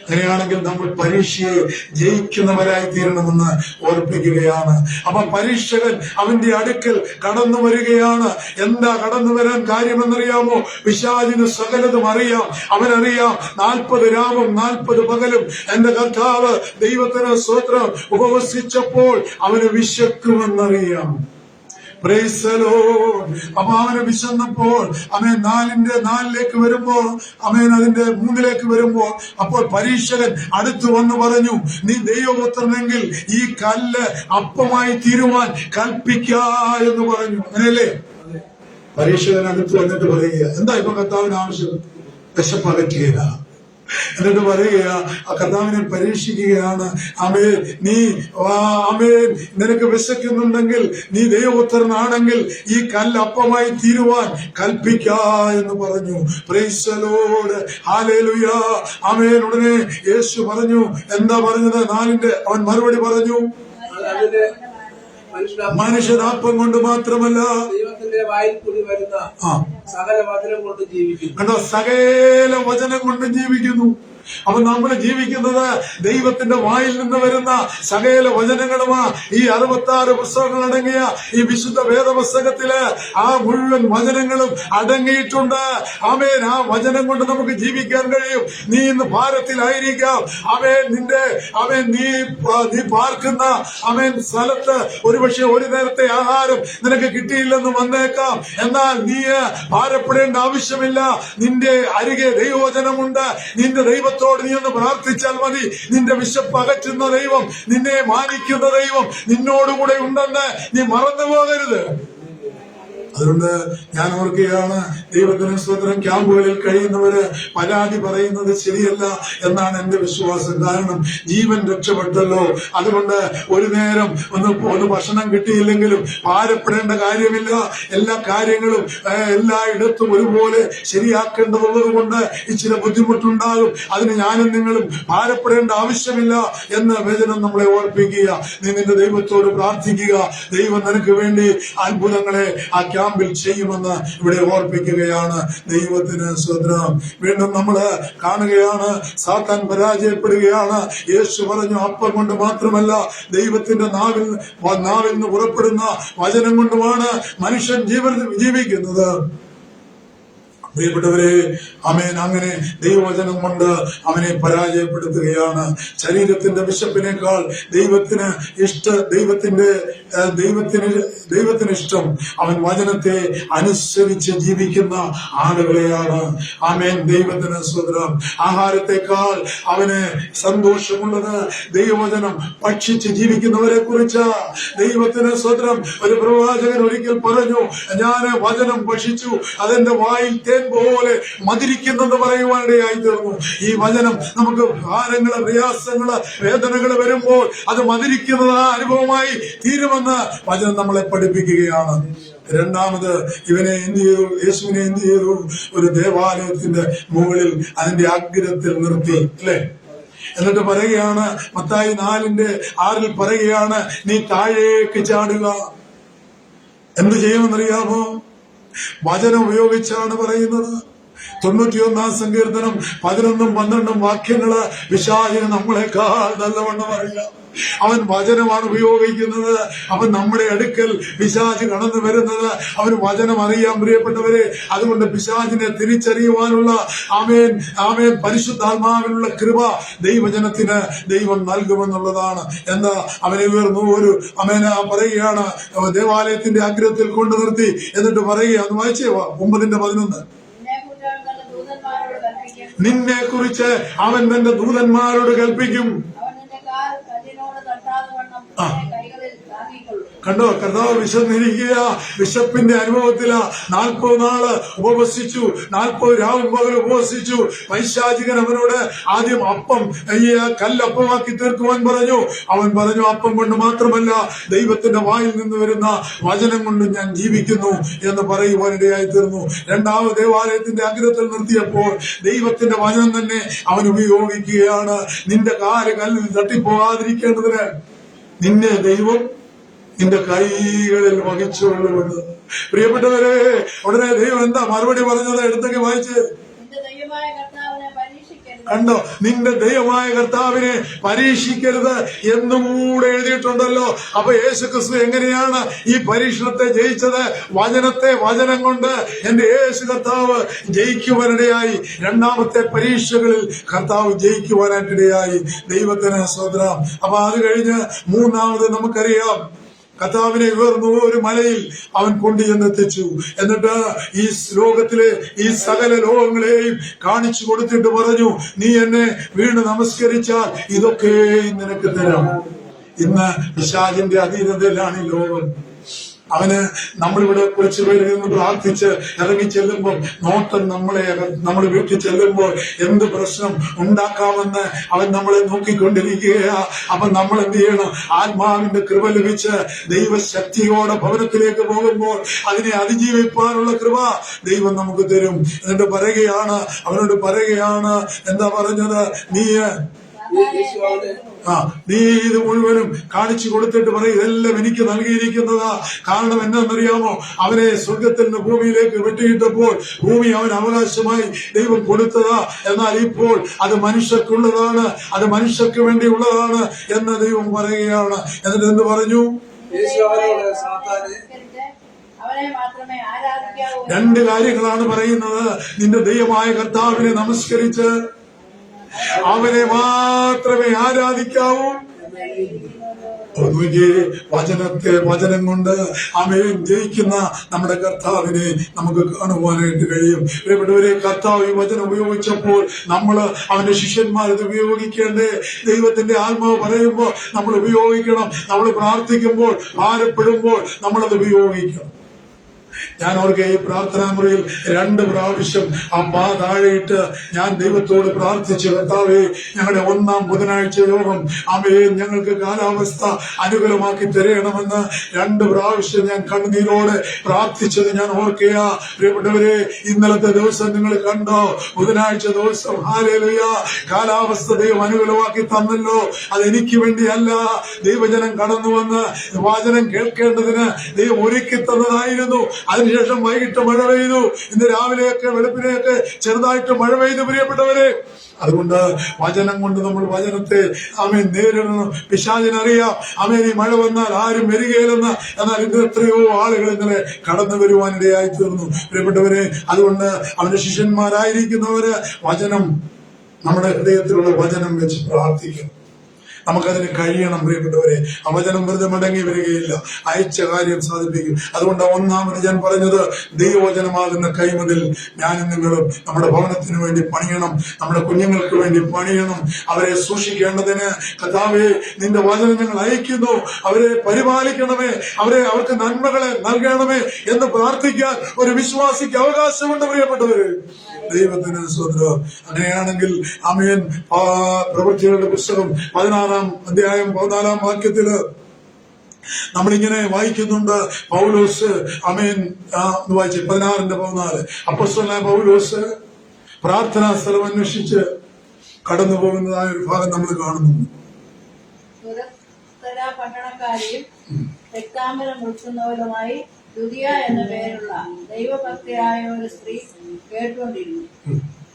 അങ്ങനെയാണെങ്കിൽ നമ്മൾ പരീക്ഷയെ ജയിക്കുന്നവരായി തീരണമെന്ന് ഓർപ്പിക്കുകയാണ്. അപ്പൊ പരീക്ഷകൻ അവന്റെ അടുക്കൽ കടന്നു വരികയാണ്. എന്താ കടന്നു വരാൻ കാര്യമെന്നറിയാമോ? പിശാചിന് സകലതും അറിയാം. അവനറിയാം 40 രാവും 40 പകലും എന്റെ കർത്താവ് ദൈവത്തിന് സ്തോത്രം ഉപവസിച്ചപ്പോൾ അവന് വിശക്കുമെന്നറിയാം. Praise the Lord. അപ്പൊ അവന് വിശന്നപ്പോൾ അവൻ 4-ലേക്ക് വരുമ്പോ, അവൻ അതിന്റെ 3-ലേക്ക് വരുമ്പോ, അപ്പോൾ പരീക്ഷകൻ അടുത്തു വന്ന് പറഞ്ഞു, നീ ദൈവപുത്രനെങ്കിൽ ഈ കല്ല് അപ്പമായി തീരുവാൻ കൽപ്പിക്ക എന്ന് പറഞ്ഞു. അങ്ങനെയല്ലേ? പരീക്ഷകൻ അടുത്ത് വന്നിട്ട് പറയുക, എന്താ ഇപ്പൊ കർത്താവിന് ആവശ്യം? വിശപ്പകറ്റുക. എന്നിട്ട് പറയുക, ആ കർത്താവിനെ പരീക്ഷിക്കുകയാണ്. ആമേൻ, നിനക്ക് വിശക്കുന്നുണ്ടെങ്കിൽ, നീ ദൈവപുത്രനാണെങ്കിൽ ഈ കല്ല് അപ്പമായി തീരുവാൻ കൽപ്പിക്ക എന്ന് പറഞ്ഞു. പ്രൈസ് ദി ലോർഡ്, ഹല്ലേലൂയ, ആമേൻ. ഉടനെ യേശു പറഞ്ഞു, എന്താ പറഞ്ഞത്? 4-ന്റെ അവൻ മറുപടി പറഞ്ഞു, മനുഷ്യനാപ്പം കൊണ്ട് മാത്രമല്ല ദൈവത്തിന്റെ വായിൽ കൂടി വരുന്ന സകല വചനം കൊണ്ട് ജീവിക്കുന്നു. കണ്ടോ, സകല വചനം കൊണ്ട് ജീവിക്കുന്നു. അപ്പൊ നമ്മൾ ജീവിക്കുന്നത് ദൈവത്തിന്റെ വായിൽ നിന്ന് വരുന്ന സകല വചനങ്ങളുമാ. ഈ 66 പുസ്തകങ്ങൾ അടങ്ങിയ ഈ വിശുദ്ധ വേദപുസ്തകത്തില് ആ മുഴുവൻ വചനങ്ങളും അടങ്ങിയിട്ടുണ്ട്. ആമേൻ. ആ വചനം കൊണ്ട് നമുക്ക് ജീവിക്കാൻ കഴിയും. നീ ഇന്ന് ഭാരത്തിലായിരിക്കാം. നീ പാർക്കുന്ന സ്ഥലത്ത് ഒരുപക്ഷെ ഒരു നേരത്തെ ആഹാരം നിനക്ക് കിട്ടിയില്ലെന്ന് വന്നേക്കാം. എന്നാൽ നീ ഭാരപ്പെടേണ്ട ആവശ്യമില്ല. നിന്റെ അരികെ ദൈവവചനമുണ്ട്. നിന്റെ ദൈവത്തോട് നീ ഒന്ന് പ്രാർത്ഥിച്ചാൽ മതി. നിന്റെ വിശപ്പ് അകറ്റുന്ന ദൈവം, നിന്നെ മാനിക്കുന്ന ദൈവം നിന്നോടുകൂടെ ഉണ്ടെന്ന് നീ മറന്നു പോകരുത്. അതുകൊണ്ട് ഞാൻ ഓർക്കുകയാണ്, ദൈവത്തിന് സ്തോത്രം, ക്യാമ്പുകളിൽ കഴിയുന്നവര് പരാതി പറയുന്നത് ശരിയല്ല എന്നാണ് എന്റെ വിശ്വാസം. കാരണം ജീവൻ രക്ഷപ്പെട്ടല്ലോ. അതുകൊണ്ട് ഒരു നേരം ഒന്ന് ഭക്ഷണം കിട്ടിയില്ലെങ്കിലും ഭാരപ്പെടേണ്ട കാര്യമില്ല. എല്ലാ കാര്യങ്ങളും എല്ലായിടത്തും ഒരുപോലെ ശരിയാക്കേണ്ടതുള്ളത് കൊണ്ട് ഇച്ചിരി ബുദ്ധിമുട്ടുണ്ടാകും. അതിന് ഞാനും നിങ്ങളും ഭാരപ്പെടേണ്ട ആവശ്യമില്ല എന്ന് വചനം നമ്മളെ ഓർപ്പിക്കുക. നീ നിന്റെ ദൈവത്തോട് പ്രാർത്ഥിക്കുക. ദൈവം നിനക്ക് വേണ്ടി അത്ഭുതങ്ങളെ ആ ക്യാമ്പിൽ ചെയ്യുമെന്ന് ഇവിടെ ഓർപ്പിക്കുകയാണ്. ദൈവത്തിന് സ്വതന്ത്രം. വീണ്ടും നമ്മള് കാണുകയാണ്, സാത്താൻ പരാജയപ്പെടുകയാണ്. യേശു പറഞ്ഞു, അപ്പം കൊണ്ട് മാത്രമല്ല, ദൈവത്തിന്റെ നാവിൽ നിന്ന് പുറപ്പെടുന്ന വചനം കൊണ്ടുമാണ് മനുഷ്യൻ ജീവിക്കുന്നത്. പ്രിയപ്പെട്ടവരെ, ആമേൻ. അങ്ങനെ ദൈവവചനം കൊണ്ട് അവനെ പരാജയപ്പെടുത്തുകയാണ്. ശരീരത്തിന്റെ വിശപ്പിനേക്കാൾ ദൈവത്തിന് ഇഷ്ടം അവൻ വചനത്തെ അനുസരിച്ച് ജീവിക്കുന്ന ആളുകളെയാണ്. ആമേൻ. ദൈവത്തിന് സ്വതന്ത്രം. ആഹാരത്തെക്കാൾ അവന് സന്തോഷമുള്ളത് ദൈവവചനം ഭക്ഷിച്ച് ജീവിക്കുന്നവരെ കുറിച്ച്. ദൈവത്തിന് സ്വതന്ത്രം. ഒരു പ്രവാചകൻ ഒരിക്കൽ പറഞ്ഞു, ഞാൻ വചനം ഭക്ഷിച്ചു, അതെന്റെ വായിൽ തേൻ പോലെ മധുരിക്കുന്നെന്ന് പറയുവാനിടയായി തീർന്നു. ഈ വചനം നമുക്ക് ഭാരങ്ങള്, പ്രയാസങ്ങള്, വേദനകള് വരുമ്പോൾ അത് മധുരിക്കുന്നത് ആ അനുഭവമായി തീരുമെന്ന് വചനം നമ്മളെ പഠിപ്പിക്കുകയാണ്. രണ്ടാമത് ഇവനെ എന്ത് ചെയ്തു? യേശുവിനെ എന്ത് ചെയ്തു? ഒരു ദേവാലയത്തിന്റെ മുകളിൽ അതിന്റെ അഗ്രത്തിൽ നിർത്തി, അല്ലെ? എന്നിട്ട് പറയുകയാണ്, മത്തായി 4:6 പറയുകയാണ്, നീ താഴേക്ക് ചാടുക. എന്ത് ചെയ്യുമെന്നറിയാമോ? വചനം ഉപയോഗിച്ചാണ് പറയുന്നത്. 91 സങ്കീർത്തനം 11, 12 വാക്യങ്ങള് പിശാചിന് നമ്മളെക്കാൾ നല്ലവണ്ണം അറിയാം. അവൻ വചനമാണ് ഉപയോഗിക്കുന്നത്. അവൻ നമ്മുടെ അടുക്കൽ പിശാച് കടന്നു വരുന്നത് അവന് വചനം അറിയാം. പ്രിയപ്പെട്ടവരെ, അതുകൊണ്ട് പിശാചിനെ തിരിച്ചറിയുവാനുള്ള ആമേൻ പരിശുദ്ധാത്മാവിനുള്ള കൃപ ദൈവജനത്തിന് ദൈവം നൽകുമെന്നുള്ളതാണ്. എന്താ? അവനെ ഉയർന്നു ഒരു പറയുകയാണ്, ദേവാലയത്തിന്റെ അഗ്രത്തിൽ കൊണ്ടു നിർത്തി. എന്നിട്ട് പറയുക, ഒന്ന് വായിച്ചേ, 9:11. നിന്നെ കുറിച്ച് അവൻ തന്റെ ദൂതന്മാരോട് കൽപ്പിക്കും. കണ്ടോ? കർത്താവ് വിശന്നിരിക്കുക, വിശപ്പിന്റെ അനുഭവത്തിലാ. 40 നാള് ഉപവസിച്ചു, 40 രാവും പകലും ഉപവസിച്ചു. പൈശാചികൻ അവനോട് ആദ്യം അപ്പം ഈ കല്ലപ്പമാക്കി തീർക്കുവാൻ പറഞ്ഞു. അവൻ പറഞ്ഞു, അപ്പം കൊണ്ട് മാത്രമല്ല, ദൈവത്തിന്റെ വായിൽ നിന്ന് വരുന്ന വചനം കൊണ്ട് ഞാൻ ജീവിക്കുന്നു എന്ന് പറയുവാനിടയായി തീർന്നു. രണ്ടാമത് ദേവാലയത്തിന്റെ അഗ്രത്തിൽ നിർത്തിയപ്പോൾ ദൈവത്തിന്റെ വചനം തന്നെ അവൻ ഉപയോഗിക്കുകയാണ്. നിന്റെ കാല് കല്ലിൽ തട്ടിപ്പോകാതിരിക്കേണ്ടതിന് നിന്നെ ദൈവം നിന്റെ കൈകളിൽ വഹിച്ചുകൊള്ളുമെന്ന്. പ്രിയപ്പെട്ടവരെ, ഉടനെ ദൈവം എന്താ മറുപടി പറഞ്ഞത്? എടുത്തൊക്കെ വായിച്ച്. കണ്ടോ? നിന്റെ ദൈവമായ കർത്താവിനെ പരീക്ഷിക്കരുത് എന്നും കൂടെ എഴുതിയിട്ടുണ്ടല്ലോ. അപ്പൊ യേശുക്രിസ്തു എങ്ങനെയാണ് ഈ പരീക്ഷണത്തെ ജയിച്ചത്? വചനം കൊണ്ട് എന്റെ യേശു കർത്താവ് ജയിക്കുവാനിടയായി. രണ്ടാമത്തെ പരീക്ഷകളിൽ കർത്താവ് ജയിക്കുവാനായിട്ടിടയായി. ദൈവത്തിന് സ്തോത്രം. അപ്പൊ അത് കഴിഞ്ഞ് മൂന്നാമത് നമുക്കറിയാം, കർത്താവിനെ ഉയർന്നു ഒരു മലയിൽ അവൻ കൊണ്ടുചെന്നെത്തിച്ചു. എന്നിട്ട് ഈ ലോകത്തിലെ ഈ സകല ലോകങ്ങളെയും കാണിച്ചു കൊടുത്തിട്ട് പറഞ്ഞു, നീ എന്നെ വീണ് നമസ്കരിച്ചാൽ ഇതൊക്കെ നിനക്ക് തരാം. ഇന്ന് പിശാചിന്റെ അധീനതയിലാണ് ഈ ലോകം. അവന് നമ്മളിവിടെ കുറച്ചു പേര് നിന്ന് പ്രാർത്ഥിച്ച് ഇറങ്ങി ചെല്ലുമ്പോൾ നോട്ടം നമ്മൾ വീട്ടിൽ ചെല്ലുമ്പോൾ എന്ത് പ്രശ്നം ഉണ്ടാക്കാമെന്ന് അവൻ നമ്മളെ നോക്കിക്കൊണ്ടിരിക്കുകയാ. അപ്പൊ നമ്മൾ എന്ത് ചെയ്യണം? ആത്മാവിന്റെ കൃപ ലഭിച്ച് ദൈവശക്തിയോടെ ഭവനത്തിലേക്ക് പോകുമ്പോൾ അതിനെ അതിജീവിപ്പാനുള്ള കൃപ ദൈവം നമുക്ക് തരും. എന്നിട്ട് പറയുകയാണ്, അവനോട് പറയുകയാണ്, എന്താ പറഞ്ഞത്? നീ ഇത് മുഴുവനും കാണിച്ചു കൊടുത്തിട്ട് പറയും, ഇതെല്ലാം എനിക്ക് നൽകിയിരിക്കുന്നതാ. കാരണം എന്താണെന്നറിയാമോ? അവനെ സ്വർഗത്തിൽ നിന്ന് ഭൂമിയിലേക്ക് വെട്ടിയിട്ടപ്പോൾ ഭൂമി അവൻ അവകാശമായി ദൈവം കൊടുത്തതാ. എന്നാൽ ഇപ്പോൾ അത് മനുഷ്യർക്കുള്ളതാണ്, അത് മനുഷ്യർക്ക് വേണ്ടിയുള്ളതാണ് എന്ന് ദൈവം പറയുകയാണ്. എന്നിട്ട് എന്ത് പറഞ്ഞു? രണ്ട് കാര്യങ്ങളാണ് പറയുന്നത്. നിന്റെ ദൈവമായ കർത്താവിനെ നമസ്കരിച്ച് അവനെ മാത്രമേ ആരാധിക്കാവൂ. വചനം കൊണ്ട് അവൻ ജയിക്കുന്ന നമ്മുടെ കർത്താവിനെ നമുക്ക് കാണുവാനായിട്ട് കഴിയും. പ്രിയപ്പെട്ടവരെ, കർത്താവ് ഈ വചനം ഉപയോഗിച്ചപ്പോൾ നമ്മൾ അവന്റെ ശിഷ്യന്മാരത് ഉപയോഗിക്കേണ്ടേ? ദൈവത്തിന്റെ ആത്മാവ് പറയുമ്പോൾ നമ്മൾ ഉപയോഗിക്കണം. നമ്മൾ പ്രാർത്ഥിക്കുമ്പോൾ, ഭാരപ്പെടുമ്പോൾ നമ്മളത് ഉപയോഗിക്കണം. ഞാൻ ഓർക്കെ ഈ പ്രാർത്ഥനാ മുറിയിൽ 2 പ്രാവശ്യം ആ താഴെയിട്ട് ഞാൻ ദൈവത്തോട് പ്രാർത്ഥിച്ചു, കർത്താവേ, ഞങ്ങളുടെ 1-ാം ബുധനാഴ്ച യോഗം ഞങ്ങൾക്ക് കാലാവസ്ഥ അനുകൂലമാക്കി തരണമെന്ന് 2 പ്രാവശ്യം ഞാൻ കണ്ണുനീരോടെ പ്രാർത്ഥിച്ചത് ഞാൻ ഓർക്കയാ. പ്രിയപ്പെട്ടവരെ, ഇന്നലത്തെ ദിവസം നിങ്ങൾ കണ്ടോ? ബുധനാഴ്ച ദിവസം ഹല്ലേലൂയ, കാലാവസ്ഥ ദൈവം അനുകൂലമാക്കി തന്നല്ലോ. അതെനിക്ക് വേണ്ടിയല്ല, ദൈവജനം കടന്നു വന്ന് വചനം കേൾക്കേണ്ടതിന് ദൈവം ഒരുക്കി തന്നതായിരുന്നു. അതിനുശേഷം വൈകിട്ട് മഴ പെയ്തു. ഇന്ന് രാവിലെയൊക്കെ വെളുപ്പിനെയൊക്കെ ചെറുതായിട്ട് മഴ പെയ്തു പ്രിയപ്പെട്ടവരെ. അതുകൊണ്ട് വചനം കൊണ്ട് നമ്മൾ വചനത്തെ നേരിടണം. പിശാചിനറിയാം ഈ മഴ വന്നാൽ ആരും വരികയില്ലെന്ന്. എന്നാൽ ഇന്ന് എത്രയോ ആളുകൾ ഇന്നലെ കടന്നു വരുവാനിടയായി തീർന്നു പ്രിയപ്പെട്ടവരെ. അതുകൊണ്ട് അവന്റെ ശിഷ്യന്മാരായിരിക്കുന്നവര് വചനം, നമ്മുടെ ഹൃദയത്തിലുള്ള വചനം വെച്ച് പ്രാർത്ഥിക്കണം. നമുക്കതിന് കഴിയണം പ്രിയപ്പെട്ടവരെ. വചനം വെറുതെ മടങ്ങി വരികയില്ല, അയച്ച കാര്യം സാധിപ്പിക്കും. അതുകൊണ്ട് ഒന്നാമത് ഞാൻ പറഞ്ഞത്, ദൈവവചനമാകുന്ന കൈമുതൽ ഞാനും നിങ്ങളും നമ്മുടെ ഭവനത്തിന് വേണ്ടി പണിയണം, നമ്മുടെ കുഞ്ഞുങ്ങൾക്ക് വേണ്ടി പണിയണം. അവരെ സൂക്ഷിക്കേണ്ടതിന് കർത്താവേ, നിന്റെ വചനം ഞങ്ങൾ അയക്കുന്നു, അവരെ പരിപാലിക്കണമേ, അവർക്ക് നന്മകളെ നൽകണമേ എന്ന് പ്രാർത്ഥിക്കാൻ ഒരു വിശ്വാസിക്ക് അവകാശമുണ്ട് പ്രിയപ്പെട്ടവര്. ദൈവത്തിന് സ്തോത്രം. അങ്ങനെയാണെങ്കിൽ ആമേൻ. പ്രവൃത്തികളുടെ പുസ്തകം 16-ാം അധ്യായം 14-ാം വാക്യത്തില് നമ്മളിങ്ങനെ വായിക്കുന്നുണ്ട്. പൗലോസ് വായിച്ച് 16-14 അപ്പോസ്തലനായ പൗലോസ് പ്രാർത്ഥനാ സ്ഥലം അന്വേഷിച്ച് കടന്നു പോകുന്നതായ ഒരു ഭാഗം നമ്മൾ കാണുന്നു. പട്ടണക്കാരിയും രക്താംബരം വിൽക്കുന്നവരുമായി ലുദിയ എന്ന പേരുള്ള ദൈവഭക്തിയായ ഒരു സ്ത്രീ കേട്ടുകൊണ്ടിരുന്നു.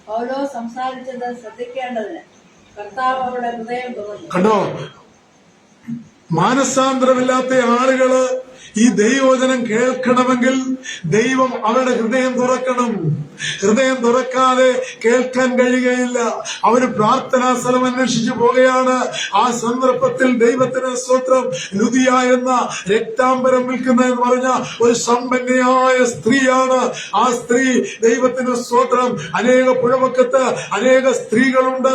പൗലോസ് സംസാരിച്ചത് ശ്രദ്ധിക്കേണ്ടതിന് കർത്താവ് അവരുടെ ഹൃദയം തുറന്നു. കണ്ടോ, മാനസാന്തരമില്ലാത്ത ആളുകള് ഈ ദൈവവചനം കേൾക്കണമെങ്കിൽ ദൈവം അവരുടെ ഹൃദയം തുറക്കണം. ഹൃദയം തുറക്കാതെ കേൾക്കാൻ കഴിയുകയില്ല. അവര് പ്രാർത്ഥനാ സ്ഥലം അന്വേഷിച്ചു പോകുകയാണ്. ആ സന്ദർഭത്തിൽ ദൈവത്തിന് സ്തോത്രം, ലുദിയ എന്ന രക്താംബരം വിൽക്കുന്ന എന്ന് പറഞ്ഞ ഒരു സമ്പന്നയായ സ്ത്രീയാണ്. ആ സ്ത്രീ ദൈവത്തിന് സ്തോത്രം, അനേക പുഴവക്കത്ത് അനേക സ്ത്രീകളുണ്ട്.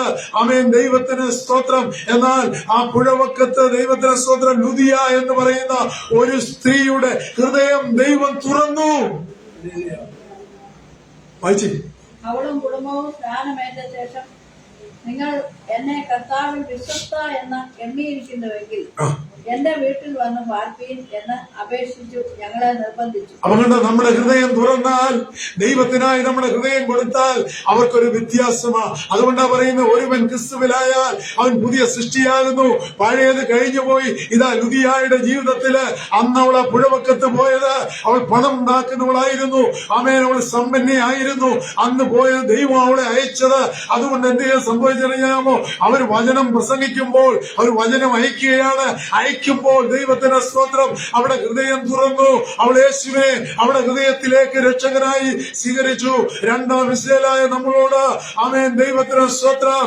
ദൈവത്തിന് സ്തോത്രം. എന്നാൽ ആ പുഴവക്കത്ത് ദൈവത്തിന് സ്തോത്രം, ലുദിയ എന്ന് പറയുന്ന ഒരു സ്ത്രീയുടെ ഹൃദയം ദൈവം തുറന്നു. അവളും കുടുംബവും സ്നാനമേറ്റ ശേഷം നിങ്ങൾ എന്നെ കർത്താവിൽ വിശ്വസ്ത എന്ന് എണ്ണിയിരിക്കുന്നുവെങ്കിൽ എന്റെ വീട്ടിൽ വന്ന് പാർപ്പീൻ എന്ന് അപേക്ഷിച്ചു ഞങ്ങളെ നിർബന്ധിച്ചു. അതുകൊണ്ട് നമ്മുടെ ഹൃദയം തുറന്നാൽ, ദൈവത്തിനായി നമ്മുടെ ഹൃദയം കൊടുത്താൽ അവർക്കൊരു വ്യത്യാസമാണ്. അതുകൊണ്ടാ പറയുന്നത്, ഒരുവൻ ക്രിസ്തുവിലായാൽ അവൻ പുതിയ സൃഷ്ടിയാകുന്നു, പഴയത് കഴിഞ്ഞു പോയി. ഇതാ ലുദിയായുടെ ജീവിതത്തില് അന്ന് അവൾ ആ പുഴവക്കത്ത് പോയത്, അവൾ പണം ഉണ്ടാക്കുന്നവളായിരുന്നു. അവൾ സമ്പന്നയായിരുന്നു. അന്ന് പോയത് ദൈവം അവളെ അയച്ചത്. അതുകൊണ്ട് എന്തെങ്കിലും സംഭവിച്ചറിയാമോ? അവർ വചനം പ്രസംഗിക്കുമ്പോൾ അവർ വചനം അയക്കുകയാണ്. അയക്കുമ്പോൾ ദൈവത്തിന് സ്തോത്രം, അവിടെ ഹൃദയം തുറന്നു. അവൾ യേശുവിനെ അവിടെ ഹൃദയത്തിലേക്ക് രക്ഷകനായി സ്വീകരിച്ചു. രണ്ടാം ഇസ്രായേലായ നമ്മളോട് ദൈവത്തിന് സ്തോത്രം,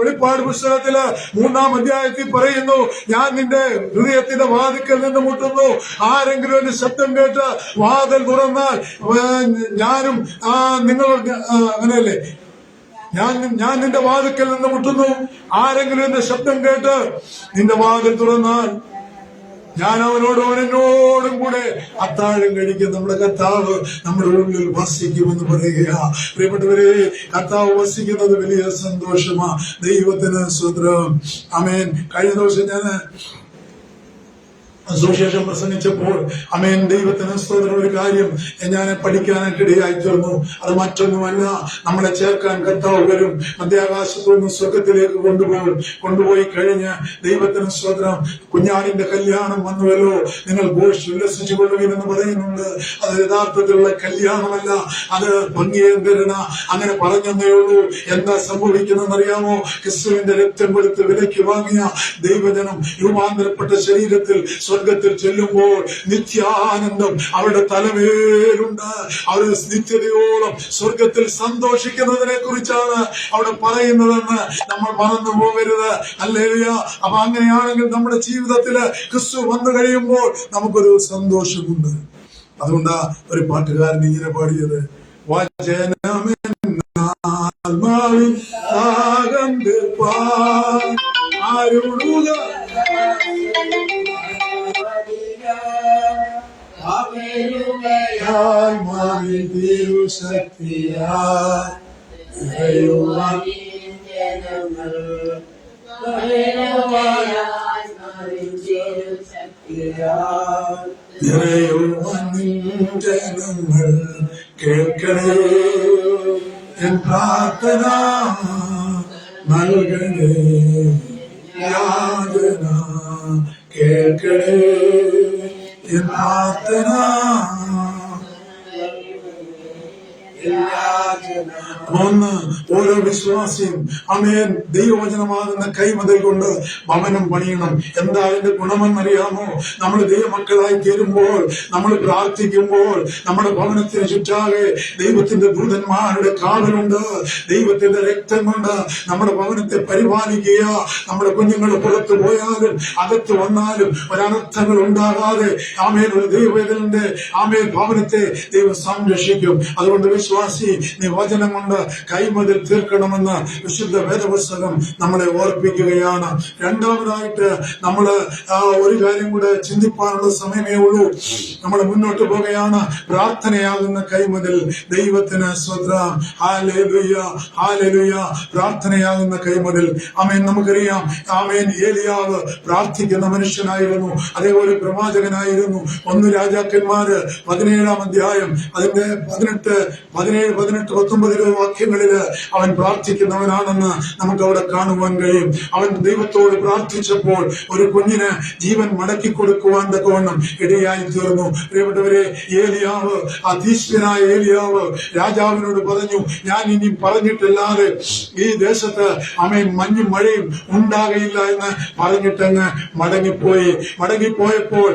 വെളിപ്പാട് പുസ്തകത്തില് 3-ാം അധ്യായത്തിൽ പറയുന്നു, ഞാൻ നിന്റെ ഹൃദയത്തിന്റെ വാതിക്കൽ നിന്ന് മുട്ടുന്നു. ആരെങ്കിലും എന്റെ ശബ്ദം കേട്ട് വാതിൽ തുറന്നാൽ ഞാനും നിങ്ങൾ, അങ്ങനെയല്ലേ, ഞാൻ നിന്റെ വാതിക്കൽ നിന്ന് മുട്ടുന്നു. ആരെങ്കിലും എന്റെ ശബ്ദം കേട്ട് നിന്റെ വാതിൽ തുറന്നാൽ ഞാൻ അവനോടും കൂടെ അത്താഴം കഴിക്കും. നമ്മുടെ കർത്താവ് നമ്മുടെ ഉള്ളിൽ വസിക്കുമെന്ന് പറയുക. പ്രിയപ്പെട്ടവരെ, കർത്താവ് വസിക്കുന്നത് വലിയ സന്തോഷമാ. ദൈവത്തിന് സ്തോത്രം. ആമേൻ. കഴിഞ്ഞ ദിവസം ഞാൻ സുവിശേഷം പ്രസംഗിച്ചപ്പോൾ ദൈവത്തിന് സ്തോത്രം, ഒരു കാര്യം ഞാൻ പഠിക്കാനായിട്ട് ഇടയായി തീർന്നു. അത് മറ്റൊന്നുമല്ല, നമ്മളെ ചേർക്കാൻ കർത്താവ് വരും. മധ്യാകാശത്തു നിന്ന് സ്വർഗത്തിലേക്ക് കൊണ്ടുപോയി കഴിഞ്ഞ് ദൈവത്തിന് സ്തോത്രം, കുഞ്ഞാടിന്റെ കല്യാണം വന്നുവല്ലോ, നിങ്ങൾ ഘോഷിച്ച് ഉല്ലസിച്ചു കൊള്ളുകയെന്ന് പറയുന്നുണ്ട്. അത് യഥാർത്ഥത്തിലുള്ള കല്യാണമല്ല, അത് ഭംഗിയേന്തരണ, അങ്ങനെ പറഞ്ഞതേ ഉള്ളൂ. എന്താ സംഭവിക്കുന്നതെന്നറിയാമോ? ക്രിസ്തുവിന്റെ രക്തം കൊടുത്ത് വിലയ്ക്ക് വാങ്ങിയ ദൈവജനം രൂപാന്തരപ്പെട്ട ശരീരത്തിൽ സ്വർഗത്തിൽ ചെല്ലുമ്പോൾ നിത്യാനന്ദം അവരുടെ തലമേലുണ്ട്. അവർ നിത്യതയോളം സ്വർഗത്തിൽ സന്തോഷിക്കുന്നതിനെ കുറിച്ചാണ് അവിടെ പറയുന്നതെന്ന് നമ്മൾ മറന്നു പോകരുത്. ഹല്ലേലൂയ. അപ്പൊ അങ്ങനെയാണെങ്കിൽ നമ്മുടെ ജീവിതത്തില് ക്രിസ്തു വന്നു കഴിയുമ്പോൾ നമുക്കൊരു സന്തോഷമുണ്ട്. അതുകൊണ്ടാ ഒരു പാട്ടുകാരൻ ഇങ്ങനെ പാടിയത്, ജനങ്ങൾ കേൾക്കണേ എൻ പ്രാർത്ഥന, നൽകണേ യാചന, കേൾക്കണേ എൻ പ്രാർത്ഥന ഒന്ന് ഓരോ വിശ്വാസിയും അമേൻ ദൈവവചനമാകുന്ന കൈമതിൽ കൊണ്ട് ഭവനം പണിയണം. എന്താ അതിന്റെ ഗുണമെന്നറിയാമോ? നമ്മൾ ദൈവമക്കളായി തീരുമ്പോൾ, നമ്മൾ പ്രാർത്ഥിക്കുമ്പോൾ നമ്മുടെ ഭവനത്തിന് ചുറ്റാകെ ദൈവത്തിന്റെ ദൂതന്മാരുടെ കാവലുണ്ട്. ദൈവത്തിന്റെ രക്തം കൊണ്ട് നമ്മുടെ ഭവനത്തെ പരിപാലിക്കുക. നമ്മുടെ കുഞ്ഞുങ്ങൾ പുറത്തു പോയാലും അകത്ത് വന്നാലും ഒരനർത്ഥങ്ങൾ ഉണ്ടാകാതെ ആമേൻ ഒരു ദൈവവേദനന്റെ ആമേൻ ഭവനത്തെ ദൈവം സംരക്ഷിക്കും. അതുകൊണ്ട് വിശ്വാസി, നീ വചനം കൊണ്ട് കൈമതിൽ തീർക്കണമെന്ന് വിശുദ്ധ വേദപുസ്തകം നമ്മളെ ഓർപ്പിക്കുകയാണ്. രണ്ടാമതായിട്ട് നമ്മള് ഒരു കാര്യം കൂടെ ചിന്തിപ്പാനുള്ള സമയമേ ഉള്ളൂ. നമ്മൾ മുന്നോട്ട് പോകുകയാണ്. പ്രാർത്ഥനയാകുന്ന കൈമതിൽ. ദൈവത്തിന് സ്തോത്രം. ഹല്ലേലൂയ, ഹല്ലേലൂയ. പ്രാർത്ഥനയാകുന്ന കൈമതിൽ. ആമേൻ. നമുക്കറിയാം, ആമേൻ, ഏലിയാവ് പ്രാർത്ഥിക്കുന്ന മനുഷ്യനായിരുന്നു. അതേപോലെ പ്രവാചകനായിരുന്നു. 1 രാജാക്കന്മാര് 17-ാം അധ്യായം അതിന്റെ 18, 19 വാക്യങ്ങളില് അവൻ പ്രാർത്ഥിക്കുന്നവനാണെന്ന് നമുക്ക് അവിടെ കാണുവാൻ കഴിയും. അവൻ ദൈവത്തോട് പ്രാർത്ഥിച്ചപ്പോൾ ഒരു കുഞ്ഞിന് ജീവൻ മടക്കി കൊടുക്കുവാൻ തക്കവണ്ണം ഇടയായി തീർന്നു. പ്രിയപ്പെട്ടവരെ, ഏലിയാവ്, അധീശ്വരനായ ഏലിയാവ് രാജാവിനോട് പറഞ്ഞു, ഞാൻ ഇനി പറഞ്ഞിട്ടില്ലാതെ ഈ ദേശത്ത് ആമേൻ മഞ്ഞും മഴയും ഉണ്ടാകയില്ല എന്ന് പറഞ്ഞിട്ടങ്ങ് മടങ്ങിപ്പോയപ്പോൾ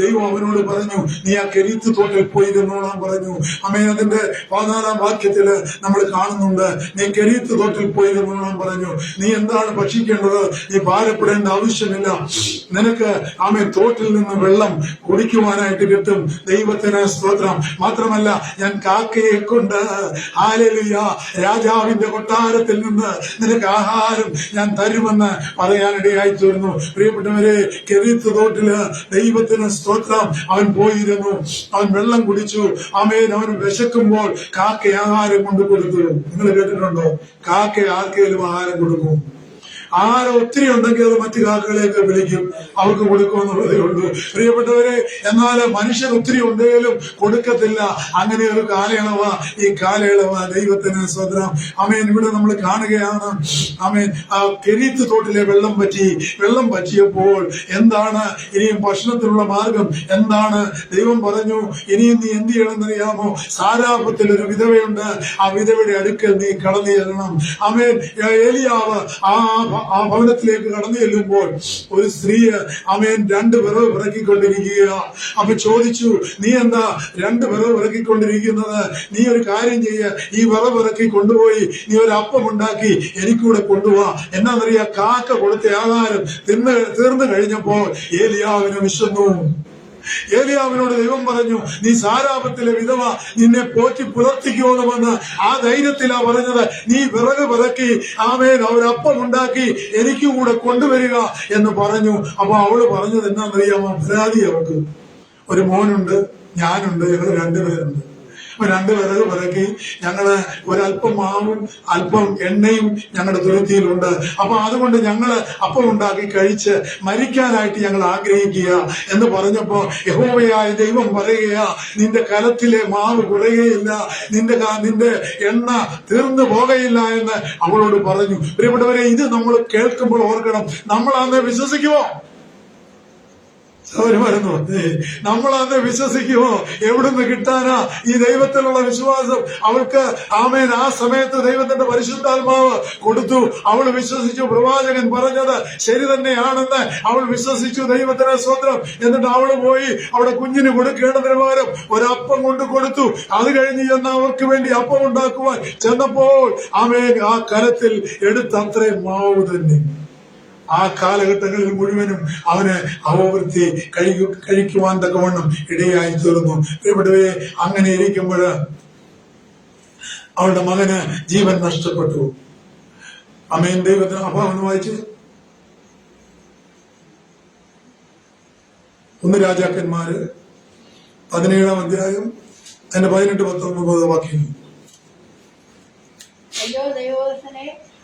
ദൈവം അവനോട് പറഞ്ഞു, നീ ആ കെരീത്ത് തോട്ടിൽ പോയി ഇരുന്നോളാൻ പറഞ്ഞു. ആമേൻ. അതിന്റെ 14-ാം വാക്യത്തില് നമ്മൾ കാണുന്നുണ്ട്, നീ കെരീത്ത് തോട്ടിൽ പോയി ഇരുന്നോളാൻ പറഞ്ഞു. നീ എന്താണ് ഭക്ഷിക്കേണ്ടത്? നീ ഭാരപ്പെടേണ്ട ആവശ്യമില്ല. നിനക്ക് ആമേൻ തോട്ടിൽ നിന്ന് വെള്ളം കുടിക്കുവാനായിട്ട് കിട്ടും. ദൈവത്തിന് സ്തോത്രം. മാത്രമല്ല, ഞാൻ കാക്കയെ കൊണ്ട് ഹല്ലേലൂയ രാജാവിന്റെ കൊട്ടാരത്തിൽ നിന്ന് നിനക്ക് ആഹാരം ഞാൻ തരുമെന്ന് പറയാനിടയായി തീർന്നു. പ്രിയപ്പെട്ടവരെ, കെരീത്ത് തോട്ടില് ദൈവത്തിന് സ്തോത്രം അവൻ പോയിരുന്നു. അവൻ വെള്ളം കുടിച്ചു. ആമേൻ. അവൻ വിശക്കുമ്പോൾ കാക്ക ആഹാരം കൊണ്ട് കൊടുത്തു. നിങ്ങൾ കേട്ടിട്ടുണ്ടോ? കാക്ക ആർക്കെങ്കിലും ആഹാരം കൊടുക്കും? ആഹാരം ഒത്തിരി ഉണ്ടെങ്കിൽ അത് മറ്റു കാക്കകളെയൊക്കെ വിളിക്കും, അവർക്ക് കൊടുക്കുമെന്നുള്ളതേ ഉള്ളൂ. പ്രിയപ്പെട്ടവരെ, എന്നാൽ മനുഷ്യർ ഒത്തിരി ഉണ്ടെങ്കിലും കൊടുക്കത്തില്ല. അങ്ങനെ ഒരു കാലയളവാ ഈ കാലയളവാ. ദൈവത്തിന് സ്തോത്രം. ആമേൻ. ഇവിടെ നമ്മൾ കാണുകയാണ്. ആമേൻ. ആ കെരീത്ത് തോട്ടിലെ വെള്ളം പറ്റിയപ്പോൾ എന്താണ് ഇനിയും ഭക്ഷണത്തിനുള്ള മാർഗം എന്താണ്? ദൈവം പറഞ്ഞു, ഇനിയും നീ എന്ത് ചെയ്യണമെന്നറിയാമോ? സാരാപത്തിൽ ഒരു വിധവയുണ്ട്, ആ വിധവയുടെ അടുക്കൽ നീ കടന്നു ചെല്ലണം. ആമേൻ. ഏലിയാവ് ആ ഭവനത്തിലേക്ക് കടന്നു ചെല്ലുമ്പോൾ ഒരു സ്ത്രീ ആമേൻ 2 വിറവ് പിറക്കിക്കൊണ്ടിരിക്കുക. അപ്പൊ ചോദിച്ചു, നീ എന്താ 2 വിറവ് പിറക്കിക്കൊണ്ടിരിക്കുന്നത്? നീ ഒരു കാര്യം ചെയ്യ, ഈ വിറവ് ഇറക്കി കൊണ്ടുപോയി നീ ഒരു അപ്പം ഉണ്ടാക്കി എനിക്കൂടെ കൊണ്ടുപോവാ. എന്നാന്നറിയാ, കാക്ക കൊടുത്ത ആഹാരം തീർന്നു കഴിഞ്ഞപ്പോൾ ഏലിയാവിന് വിശന്നു. ഏലിയാവിനോട് ദൈവം പറഞ്ഞു, നീ സാരാപത്തിലെ വിധവ, നിന്നെ പോറ്റി പുലർത്തിക്കോളുമെന്ന്. ആ ധൈര്യത്തിലാ പറഞ്ഞത്. നീ വിറക് പിറക്കി ആമേൻ ഒരപ്പം ഉണ്ടാക്കി എനിക്ക് കൂടെ കൊണ്ടുവരിക എന്ന് പറഞ്ഞു. അപ്പൊ അവള് പറഞ്ഞത് എന്നാന്നറിയാമോ? പരാതി. അവൾക്ക് ഒരു മോനുണ്ട്, ഞാനുണ്ട്, ഞങ്ങൾ 2 പേരുണ്ട്. 2 വിറക് പിറക്കി ഞങ്ങള് ഒരല്പം മാവും അല്പം എണ്ണയും ഞങ്ങളുടെ തുരുത്തിയിലുണ്ട്. അപ്പൊ അതുകൊണ്ട് ഞങ്ങള് അപ്പം ഉണ്ടാക്കി കഴിച്ച് മരിക്കാനായിട്ട് ഞങ്ങൾ ആഗ്രഹിക്കുക എന്ന് പറഞ്ഞപ്പോ യഹോവയായ ദൈവം പറയുക, നിന്റെ കലത്തിലെ മാവ് കുറയുകയില്ല, നിന്റെ എണ്ണ തീർന്നു പോകയില്ല എന്ന് അവളോട് പറഞ്ഞു. പ്രിയപ്പെട്ടവരെ, ഇത് നമ്മൾ കേൾക്കുമ്പോൾ ഓർക്കണം, നമ്മളന്ന് വിശ്വസിക്കുമോ? നമ്മളന്ന് വിശ്വസിക്കുമോ? എവിടുന്ന് കിട്ടാനാ ഈ ദൈവത്തിലുള്ള വിശ്വാസം? അവൾക്ക് ആമേൻ ആ സമയത്ത് ദൈവത്തിന്റെ പരിശുദ്ധാത്മാവ് കൊടുത്തു. അവൾ വിശ്വസിച്ചു. പ്രവാചകൻ പറഞ്ഞത് ശരി തന്നെയാണെന്ന് അവൾ വിശ്വസിച്ചു. ദൈവത്തിന് സ്തോത്രം. എന്നിട്ട് അവള് പോയി അവിടെ കുഞ്ഞിന് കൊടുക്കേണ്ടതിന് പകരം ഒരപ്പം കൊണ്ട് കൊടുത്തു. അത് കഴിഞ്ഞ് ചെന്ന് അവർക്ക് വേണ്ടി അപ്പം ഉണ്ടാക്കുവാൻ ചെന്നപ്പോൾ ആമേൻ ആ കലത്തിൽ എടുത്ത അത്രയും മാവ് തന്നെ. ആ കാലഘട്ടങ്ങളിൽ മുഴുവനും അവന് അവവൃത്തി കഴിക്കുവാൻ തക്കവണ്ണം ഇടയായി തീർന്നു. പ്രിയപ്പെട്ടവരെ, അങ്ങനെ ഇരിക്കുമ്പോൾ അവളുടെ മകന് ജീവൻ നഷ്ടപ്പെട്ടു. ആമേൻ. ദൈവത്തിന് അഭാവം വായിച്ച് 1 രാജാക്കന്മാര് 17-ാം അധ്യായം അതിന്റെ 18-19 വാക്യങ്ങൾ.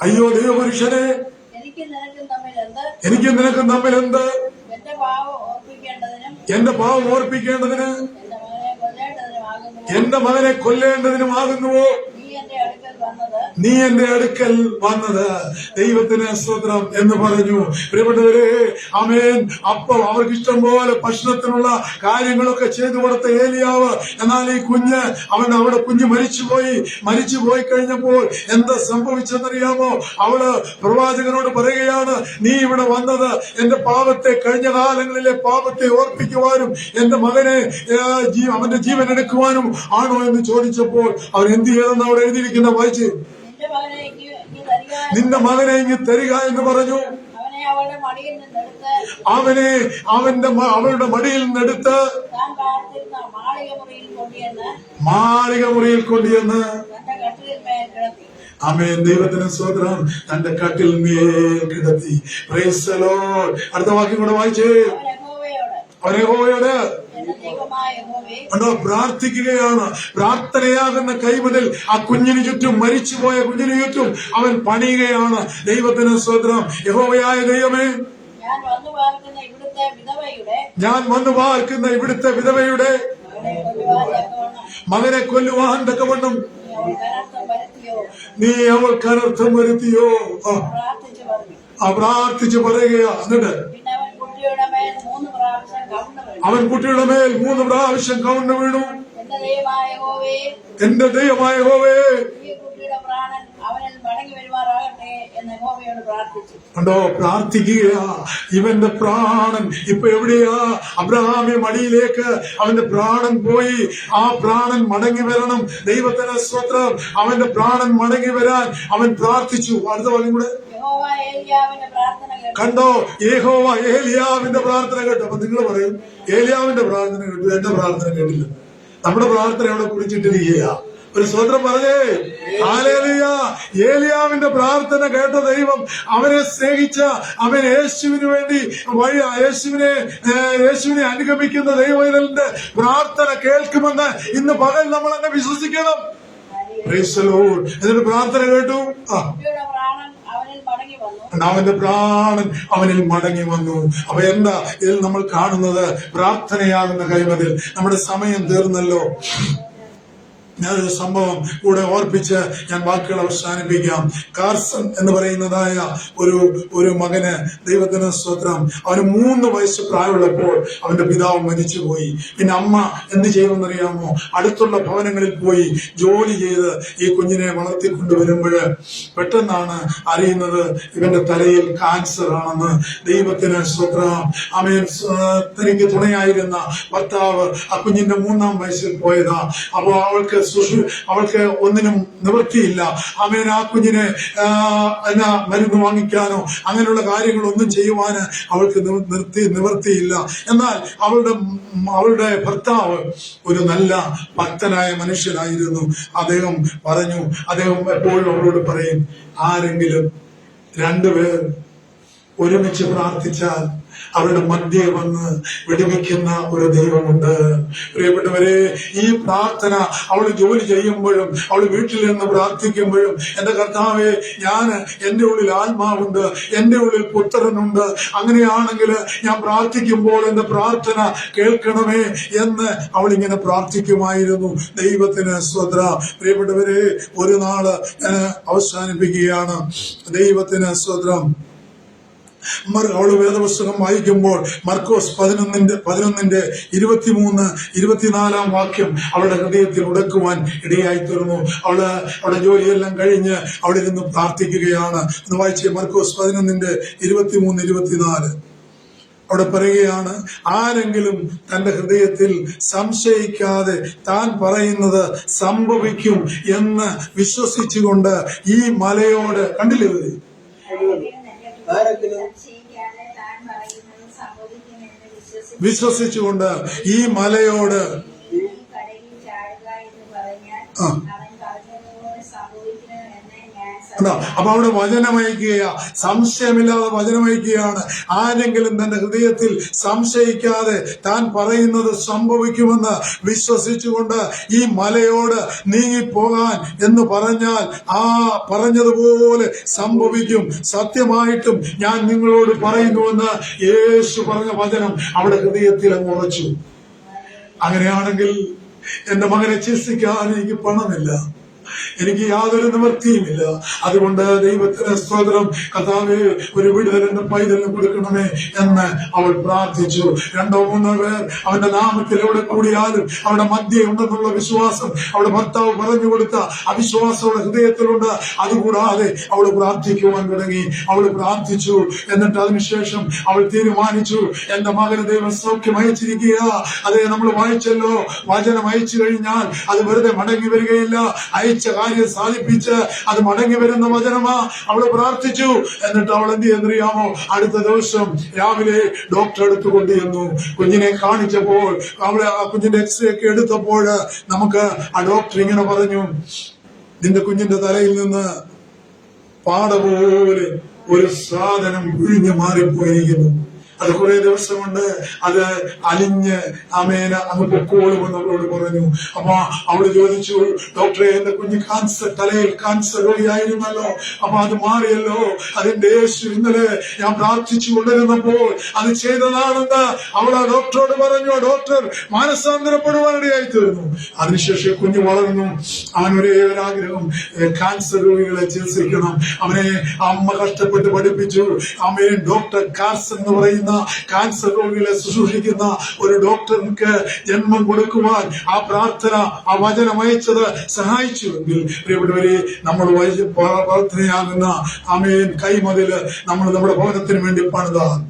അയ്യോ ദൈവപുരുഷനെ, എനിക്ക് നിനക്കും തമ്മിൽ എന്ത്? എന്റെ പാവം ഓർപ്പിക്കേണ്ടതിന് എന്റെ മകനെ കൊല്ലേണ്ടതിനുമാകുന്നുവോ? വന്നത് നീ എന്റെ അടുക്കൽ വന്നത് ദൈവത്തിന് സ്തോത്രം എന്ന് പറഞ്ഞു. പ്രിയപ്പെട്ടവരെ, ആമേൻ. അപ്പം അവർക്ക് ഇഷ്ടം പോലെ ഭക്ഷണത്തിനുള്ള കാര്യങ്ങളൊക്കെ ചെയ്തു കൊടുത്ത ഏലിയാവ്, എന്നാൽ ഈ കുഞ്ഞ് അവിടെ കുഞ്ഞ് മരിച്ചുപോയി കഴിഞ്ഞപ്പോൾ എന്താ സംഭവിച്ചെന്നറിയാമോ? അവള് പ്രവാചകനോട് പറയുകയാണ്, നീ ഇവിടെ വന്നത് എന്റെ പാപത്തെ, കഴിഞ്ഞ കാലങ്ങളിലെ പാപത്തെ ഓർപ്പിക്കുവാനും എന്റെ മകനെ അവന്റെ ജീവൻ എടുക്കുവാനും ആണോ എന്ന് ചോദിച്ചപ്പോൾ അവർ എന്ത് ചെയ്തെന്ന് അവിടെ എഴുതിയിരിക്കുന്ന വായിച്ച്, നിന്റെ മകനെ ഇങ്ങ് തരിക എന്ന് പറഞ്ഞു. അവനെ അവളുടെ മടിയിൽ നിന്നെടുത്ത് മാളിക മുറിയിൽ കൊണ്ടുവന്ന് ആമേൻ. ദൈവത്തിന് സ്തോത്രം. തന്റെ കട്ടിൽ മേൽ കിടത്തി. Praise the Lord. അടുത്ത വാക്യം കൂടെ വായിച്ചേ. അവൻ യഹോവയോട് പ്രാർത്ഥിക്കുകയാണ്. പ്രാർത്ഥനയാകുന്ന കൈമുതൽ ആ കുഞ്ഞിന് ചുറ്റും, മരിച്ചുപോയ കുഞ്ഞിന് ചുറ്റും അവൻ പണിയുകയാണ്. ദൈവത്തിന് സ്തോത്രം. യഹോവയായ ദൈവമേ, ഞാൻ വന്നു പാർക്കുന്ന ഇവിടുത്തെ വിധവയുടെ മകനെ കൊല്ലുവാൻ തക്കവണ്ണം നീ അവൾക്ക് അനർത്ഥം വരുത്തിയോ? പ്രാർത്ഥിച്ചു പറയുകയാ. എന്നിട്ട് അവൻ കുട്ടിയുടെ മേൽ 3 പ്രാവശ്യം കവിണ്ണു വീണു. എന്റെ ദൈവമായ യഹോവേ, കണ്ടോ, പ്രാർത്ഥിക്കുക. ഇവന്റെ പ്രാണൻ ഇപ്പൊ എവിടെയാ? അബ്രഹാമി മടിയിലേക്ക് അവന്റെ പ്രാണൻ പോയി. ആ പ്രാണൻ മടങ്ങി വരണം. ദൈവത്തിന് സ്തോത്രം. അവന്റെ പ്രാണൻ മടങ്ങി വരാൻ അവൻ പ്രാർത്ഥിച്ചു. അടുത്ത വാക്യം കൂടെ കണ്ടോ, യഹോവ ഏലിയാവിന്റെ പ്രാർത്ഥന കേട്ടു. അപ്പൊ നിങ്ങൾ പറയും, ഏലിയാവിന്റെ പ്രാർത്ഥന കേട്ടു, എന്റെ പ്രാർത്ഥന കേട്ടില്ല. നമ്മുടെ പ്രാർത്ഥന അവിടെ കുറിച്ചിട്ടിരിക്കുക. ഒരു സ്വതന്ത്രം പറഞ്ഞേ, ഹല്ലേലൂയ. ഏലിയാവിന്റെ പ്രാർത്ഥന കേട്ട ദൈവം അവനെ സ്നേഹിച്ച, അവൻ യേശുവിന് വേണ്ടി യേശുവിനെ അനുഗമിക്കുന്ന ദൈവത്തിന്റെ പ്രാർത്ഥന കേൾക്കുമെന്ന് ഇന്ന് പകൽ നമ്മൾ എന്നെ വിശ്വസിക്കണം. Praise the Lord. എന്നിട്ട് പ്രാർത്ഥന കേട്ടു. അവന്റെ പ്രാണൻ അവനിൽ മടങ്ങി വന്നു. അപ്പൊ എന്താ ഇതിൽ നമ്മൾ കാണുന്നത്? പ്രാർത്ഥനയാകുന്ന കൈമതിൽ. നമ്മുടെ സമയം തീർന്നല്ലോ. ഞാനൊരു സംഭവം കൂടെ ഓർപ്പിച്ച് ഞാൻ വാക്കുകൾ അവസാനിപ്പിക്കാം. കാർസൺ എന്ന് പറയുന്നതായ ഒരു മകന്, ദൈവത്തിന് സ്തോത്രം, അവന് 3 വയസ്സ് പ്രായമുള്ളപ്പോൾ അവന്റെ പിതാവ് മരിച്ചുപോയി. പിന്നെ അമ്മ എന്ത് ചെയ്യുമെന്നറിയാമോ? അടുത്തുള്ള ഭവനങ്ങളിൽ പോയി ജോലി ചെയ്ത് ഈ കുഞ്ഞിനെ വളർത്തിക്കൊണ്ടുവരുമ്പോൾ പെട്ടെന്നാണ് അറിയുന്നത് ഇവന്റെ തലയിൽ ക്യാൻസർ ആണെന്ന്. ദൈവത്തിന് സ്തോത്രം. ആമേൻ. തനിക്ക് തുണയായിരുന്ന ഭർത്താവ് ആ കുഞ്ഞിന്റെ 3-ാം വയസ്സിൽ പോയതാ. അപ്പോ അവൾക്ക് ഒന്നിനും നിവൃത്തിയില്ല. ആമേൻ. ആ കുഞ്ഞിനെ മരുന്ന് വാങ്ങിക്കാനോ അങ്ങനെയുള്ള കാര്യങ്ങളൊന്നും ചെയ്യുവാന് അവൾക്ക് നിവൃത്തിയില്ല. എന്നാൽ അവളുടെ ഭർത്താവ് ഒരു നല്ല ഭക്തനായ മനുഷ്യനായിരുന്നു. അദ്ദേഹം എപ്പോഴും അവരോട് പറയും, ആരെങ്കിലും 2 പേർ ഒരുമിച്ച് പ്രാർത്ഥിച്ചാൽ അവരുടെ മധ്യേ വന്ന് വിടുവിക്കുന്ന ഒരു ദൈവമുണ്ട്. പ്രിയപ്പെട്ടവരെ, ഈ പ്രാർത്ഥന അവൾ ജോലി ചെയ്യുമ്പോഴും അവൾ വീട്ടിൽ നിന്ന് പ്രാർത്ഥിക്കുമ്പോഴും, എന്റെ കർത്താവേ, എന്റെ ഉള്ളിൽ ആത്മാവുണ്ട്, എന്റെ ഉള്ളിൽ പുത്രനുണ്ട്, അങ്ങനെയാണെങ്കിൽ ഞാൻ പ്രാർത്ഥിക്കുമ്പോൾ എന്റെ പ്രാർത്ഥന കേൾക്കണമേ എന്ന് അവൾ ഇങ്ങനെ പ്രാർത്ഥിക്കുമായിരുന്നു. ദൈവത്തിന് സ്തോത്രം. പ്രിയപ്പെട്ടവരെ, ഒരു നാള് ഞാൻ അവസാനിപ്പിക്കുകയാണ്. ദൈവത്തിന് സ്തോത്രം. അവള് വേദപുസ്തകം വായിക്കുമ്പോൾ മർക്കോസ് 11:23-24 വാക്യം അവളുടെ ഹൃദയത്തിൽ ഉടക്കുവാൻ ഇടയായി തീർന്നു. അവളുടെ ജോലിയെല്ലാം കഴിഞ്ഞ് അവിടെ ഇരുന്ന് പ്രാർത്ഥിക്കുകയാണ്. ഒന്ന് വായിച്ചേ, മർക്കോസ് 11:23-24. അവിടെ പറയുകയാണ്, ആരെങ്കിലും തന്റെ ഹൃദയത്തിൽ സംശയിക്കാതെ താൻ പറയുന്നത് സംഭവിക്കും എന്ന് വിശ്വസിച്ചുകൊണ്ട് ഈ മലയോട്, കണ്ടില്ലേ, വിശ്വസിച്ചുകൊണ്ട് ഈ മലയോട് അപ്പൊ അവിടെ വചനമയക്കുക, സംശയമില്ലാതെ വചനമയക്കുകയാണ്. ആരെങ്കിലും തന്റെ ഹൃദയത്തിൽ സംശയിക്കാതെ താൻ പറയുന്നത് സംഭവിക്കുമെന്ന് വിശ്വസിച്ചുകൊണ്ട് ഈ മലയോട് നീങ്ങിപ്പോകാൻ എന്ന് പറഞ്ഞാൽ ആ പറഞ്ഞതുപോലെ സംഭവിക്കും. സത്യമായിട്ടും ഞാൻ നിങ്ങളോട് പറയുന്നുവെന്ന് യേശു പറഞ്ഞ വചനം അവിടെ ഹൃദയത്തിൽ അങ്ങ് ഉറച്ചു. അങ്ങനെയാണെങ്കിൽ എന്റെ മകനെ ചികിത്സിക്കാൻ എനിക്ക് പണമില്ല, എനിക്ക് യാതൊരു നിവൃത്തിയുമില്ല. അതുകൊണ്ട് ദൈവത്തിന് സ്തോത്രം. കർത്താവേ, ഒരു വിടുതൽ എന്റെ പൈതലിന് കൊടുക്കണമേ എന്ന് അവൾ പ്രാർത്ഥിച്ചു. 2 or 3 പേർ അവന്റെ നാമത്തിൽ എവിടെ കൂടിയാലും അവിടെ മധ്യ ഉണ്ടെന്നുള്ള വിശ്വാസം അവളുടെ ഭർത്താവ് പറഞ്ഞു കൊടുത്ത അവിശ്വാസം അവളുടെ ഹൃദയത്തിലുണ്ട്. അതുകൂടാതെ അവൾ പ്രാർത്ഥിക്കുവാൻ തുടങ്ങി. അവൾ പ്രാർത്ഥിച്ചു. എന്നിട്ട് അതിനുശേഷം അവൾ തീരുമാനിച്ചു, എന്റെ മകന് ദൈവം സൗഖ്യം അയച്ചിരിക്കുക. അതേ, നമ്മൾ വായിച്ചല്ലോ, വചനം അയച്ചു കഴിഞ്ഞാൽ അത് വെറുതെ മടങ്ങി വരികയില്ല. അയച്ച കാര്യം സാധിപ്പിച്ച് അത് മടങ്ങി വരുന്ന വചനമാ. അവള് പ്രാർത്ഥിച്ചു. എന്നിട്ട് അവൾ എന്ത് ചെയ്യുന്നറിയാമോ? അടുത്ത ദിവസം രാവിലെ ഡോക്ടർ അടുത്ത് കൊണ്ടുചെന്നു. കുഞ്ഞിനെ കാണിച്ചപ്പോൾ, അവളെ ആ കുഞ്ഞിന്റെ എക്സ്റേ ഒക്കെ എടുത്തപ്പോൾ നമുക്ക് ആ ഡോക്ടർ ഇങ്ങനെ പറഞ്ഞു, നിന്റെ കുഞ്ഞിന്റെ തലയിൽ നിന്ന് പാട പോലെ ഒരു സാധനം പിഴിഞ്ഞു മാറിപ്പോയിരിക്കുന്നു. അത് കുറെ ദിവസം കൊണ്ട് അത് അലിഞ്ഞ് അമേന അങ്ങ് പൊക്കോളുമെന്ന് അവളോട് പറഞ്ഞു. അപ്പൊ അവള് ചോദിച്ചു, ഡോക്ടറെ, എന്റെ കുഞ്ഞ് തലയിൽ കാൻസർ രോഗിയായിരുന്നല്ലോ, അപ്പൊ അത് മാറിയല്ലോ. അതിന്റെ യേശു ഇന്നലെ ഞാൻ പ്രാർത്ഥിച്ചു കൊണ്ടിരുന്നപ്പോൾ അത് ചെയ്തതാണെന്ന് അവൾ ആ ഡോക്ടറോട് പറഞ്ഞു. ഡോക്ടർ മാനസാന്തരപ്പെടുവാനിടയായി തീർന്നു. അതിനുശേഷം കുഞ്ഞ് വളർന്നു. അവൻ ഒരേ ഒരാഗ്രഹം, കാൻസർ രോഗികളെ ചികിത്സിക്കണം. അവനെ അമ്മ കഷ്ടപ്പെട്ട് പഠിപ്പിച്ചു. അമ്മയെ ഡോക്ടർ കാർസൺ എന്ന് പറയുന്ന കാൻസർ രോഗികളെ ശുശ്രൂഷിക്കുന്ന ഒരു ഡോക്ടർക്ക് ജന്മം കൊടുക്കുവാൻ ആ പ്രാർത്ഥന, ആ വചനം അയച്ചത് സഹായിച്ചുവെങ്കിൽ പ്രിയപ്പെട്ടവരെ, നമ്മൾ പ്രാർത്ഥനയാകുന്ന ആമേൻ കൈമതില് നമ്മൾ നമ്മുടെ ഭവനത്തിന് വേണ്ടി പണിതാൽ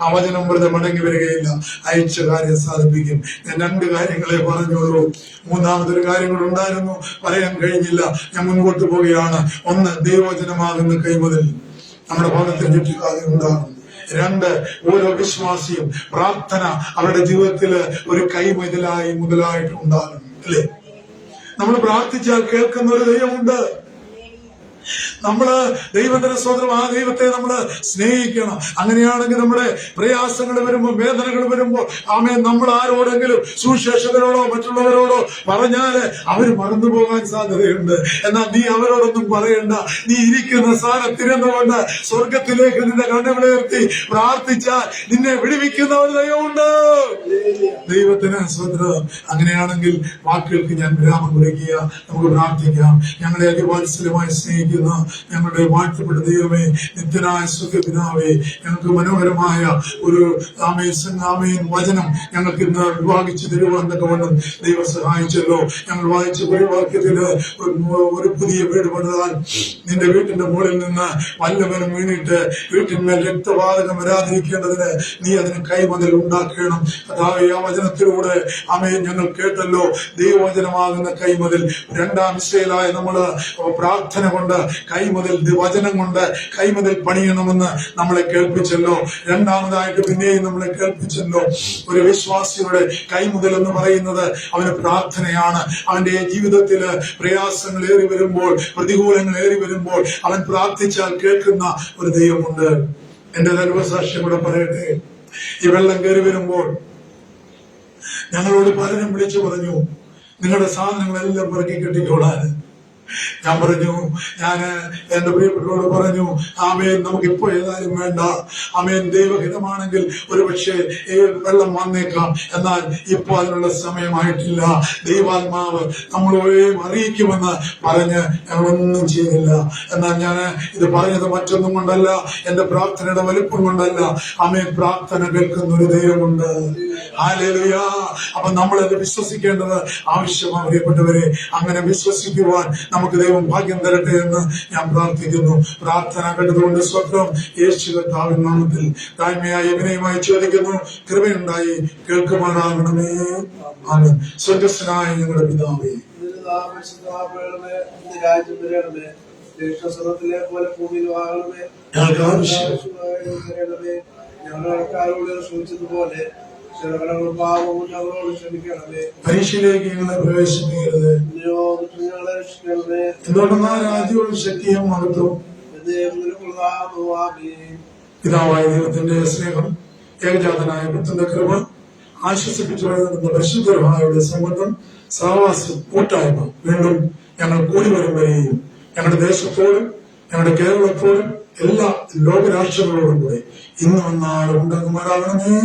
ആ വചനം വെറുതെ മടങ്ങി വരികയില്ല. അയച്ച കാര്യം സാധിപ്പിക്കും. ഞാൻ 2 കാര്യങ്ങളെ പറഞ്ഞുള്ളൂ. 3-മതൊരു കാര്യം കൂടെ ഉണ്ടായിരുന്നു, പറയാൻ കഴിഞ്ഞില്ല. ഞാൻ മുൻപോട്ട് പോവുകയാണ്. 1, ദൈവവചനമാകുന്ന കൈമതിൽ നമ്മുടെ ഭവനത്തിന് ചുറ്റും ഉണ്ടാകും. 2, ഓരോ വിശ്വാസിയും പ്രാർത്ഥന അവരുടെ ജീവിതത്തില് ഒരു മുതലായിട്ട് ഉണ്ടാകണം. അല്ലേ? നമ്മൾ പ്രാർത്ഥിച്ചാൽ കേൾക്കുന്ന ഒരു ദൈവമുണ്ട്. നമ്മള് ദൈവത്തിന്റെ സ്വന്തം ആ ദൈവത്തെ നമ്മള് സ്നേഹിക്കണം. അങ്ങനെയാണെങ്കിൽ നമ്മുടെ പ്രയാസങ്ങൾ വരുമ്പോ, വേദനകൾ വരുമ്പോ, ആമേൻ, നമ്മൾ ആരോടെങ്കിലും സുവിശേഷകരോടോ മറ്റുള്ളവരോടോ പറഞ്ഞാല് അവര് മറന്നു പോകാൻ സാധ്യതയുണ്ട്. എന്നാൽ നീ അവരോടൊന്നും പറയണ്ട. നീ ഇരിക്കുന്ന സ്ഥാനത്തിരുന്നുകൊണ്ട് സ്വർഗത്തിലേക്ക് നിന്റെ കണ്ണുകളുയർത്തി പ്രാർത്ഥിച്ചാൽ നിന്നെ വിടുവിക്കുന്ന ഒരു ദൈവമുണ്ട്. ദൈവത്തിന് സ്വന്തം. അങ്ങനെയാണെങ്കിൽ വാക്കുകൾക്ക് ഞാൻ വിരാമം കുറിക്കുക. നമുക്ക് പ്രാർത്ഥിക്കാം. ഞങ്ങളെ അതിവാത്സല്യമായി സ്നേഹിക്കുന്ന ഞങ്ങളുടെ വാഴ്ത്തപ്പെട്ട ദൈവമേ, നിത്യനായ സുഖപിതാവേ, ഞങ്ങൾക്ക് മനോഹരമായ ഒരു ആമേൻ വചനം ഞങ്ങൾക്ക് ഇന്ന് വിഭാഗിച്ചു തരുവാൻ തക്കവണ്ണം ദൈവം സഹായിച്ചല്ലോ. ഞങ്ങൾ വായിച്ച ഒരു വാക്യത്തില് ഒരു പുതിയ വീട് പണിതാൽ നിന്റെ വീട്ടിന്റെ മുകളിൽ നിന്ന് വല്ലവനും വീണിട്ട് വീട്ടിന്മേൽ രക്തവാതകം വരാതിരിക്കേണ്ടതിന് നീ അതിന് കൈമതിൽ ഉണ്ടാക്കണം. അതായത് ആ വചനത്തിലൂടെ ആമേൻ ഞങ്ങൾ കേട്ടല്ലോ, ദൈവവചനമാകുന്ന കൈമതിൽ. 2-ാം ഇസ്രായേലായ നമ്മള് പ്രാർത്ഥന കൊണ്ട് കൈമുതൽ, വചനം കൊണ്ട് കൈമുതൽ പണിയണമെന്ന് നമ്മളെ കേൾപ്പിച്ചല്ലോ. 2-മതായിട്ട് പിന്നെയും നമ്മളെ കേൾപ്പിച്ചല്ലോ. ഒരു വിശ്വാസിയുടെ കൈമുതൽ എന്ന് പറയുന്നത് അവന് പ്രാർത്ഥനയാണ്. അവന്റെ ജീവിതത്തില് പ്രയാസങ്ങൾ ഏറി വരുമ്പോൾ, പ്രതികൂലങ്ങൾ ഏറി വരുമ്പോൾ അവൻ പ്രാർത്ഥിച്ചാൽ കേൾക്കുന്ന ഒരു ദൈവമുണ്ട്. എന്റെ ദൈവസാക്ഷ്യം കൂടെ പറയട്ടെ. ഈ വെള്ളം കയറി വരുമ്പോൾ ഞങ്ങളോട് പലരും വിളിച്ചു പറഞ്ഞു, നിങ്ങളുടെ സാധനങ്ങളെല്ലാം പുറകെ കെട്ടിക്കോളാൻ. ഞാൻ പറഞ്ഞു, ഞാന് എന്റെ പ്രിയപ്പെട്ടവരോട് പറഞ്ഞു, ആമേൻ, നമുക്കിപ്പോ ഏതായാലും വേണ്ട. ആമേൻ, ദൈവഹിതമാണെങ്കിൽ ഒരുപക്ഷെ വെള്ളം വന്നേക്കാം. എന്നാൽ ഇപ്പൊ അതിനുള്ള സമയമായിട്ടില്ല. ദൈവാത്മാവ് നമ്മളെയും അറിയിക്കുമെന്ന് പറഞ്ഞ് ഞങ്ങളൊന്നും ചെയ്തില്ല. എന്നാൽ ഞാൻ ഇത് പറഞ്ഞത് മറ്റൊന്നും കൊണ്ടല്ല, എന്റെ പ്രാർത്ഥനയുടെ വലിപ്പം കൊണ്ടല്ല. ആമേൻ, പ്രാർത്ഥന കേൾക്കുന്ന ഒരു ദൈവമുണ്ട്. ഹല്ലേലൂയ. അപ്പൊ നമ്മളത് വിശ്വസിക്കേണ്ടത് ആവശ്യമാണ് പ്രിയപ്പെട്ടവരെ. അങ്ങനെ വിശ്വസിക്കുവാൻ നമുക്ക് ദൈവം ഭാഗ്യം തരട്ടെ എന്ന് ഞാൻ പ്രാർത്ഥിക്കുന്നു. പ്രാർത്ഥന കേട്ടതുകൊണ്ട് സ്വന്തം യേശു കർത്താവിൻ നാമത്തിൽ താഴ്മയായി വിനയമായി ചോദിക്കുന്നു, കൃപയുണ്ടായി കേൾക്കുമാറാകണമേ. ആമേൻ. സ്വർഗ്ഗസ്ഥനായ ഞങ്ങളുടെ പിതാവേ, പോലെ ഭൂമിയിൽ ആകണമേ. ഞങ്ങൾക്ക് ആവശ്യം ഞങ്ങളുടെ ശ്രമിച്ചതുപോലെ പരീക്ഷയിലേക്ക് ഞങ്ങളെ പ്രവേശിപ്പിക്കരുത്. എന്തുകൊണ്ടെന്നാൽ രാജ്യവും ശക്തിയും മഹത്വവും പിതാവായ ദൈവത്തിന്റെ സ്നേഹം, ഏകജാതനായ പുത്രന്റെ കൃപ, ആശ്വസിപ്പിച്ചു പറയുന്ന പരിശുദ്ധരുടെ സംബന്ധം, സഹവാസം, കൂട്ടായ്മ വീണ്ടും ഞങ്ങൾ കൂടി വരുമ്പോഴേയും ഞങ്ങളുടെ ദേശത്തോടും ഞങ്ങളുടെ കേരളത്തോടും എല്ലാ ലോകരാഷ്ട്രങ്ങളോടും കൂടെ ഇന്നും നാളും ഉണ്ടാകുമാറാകണമേ.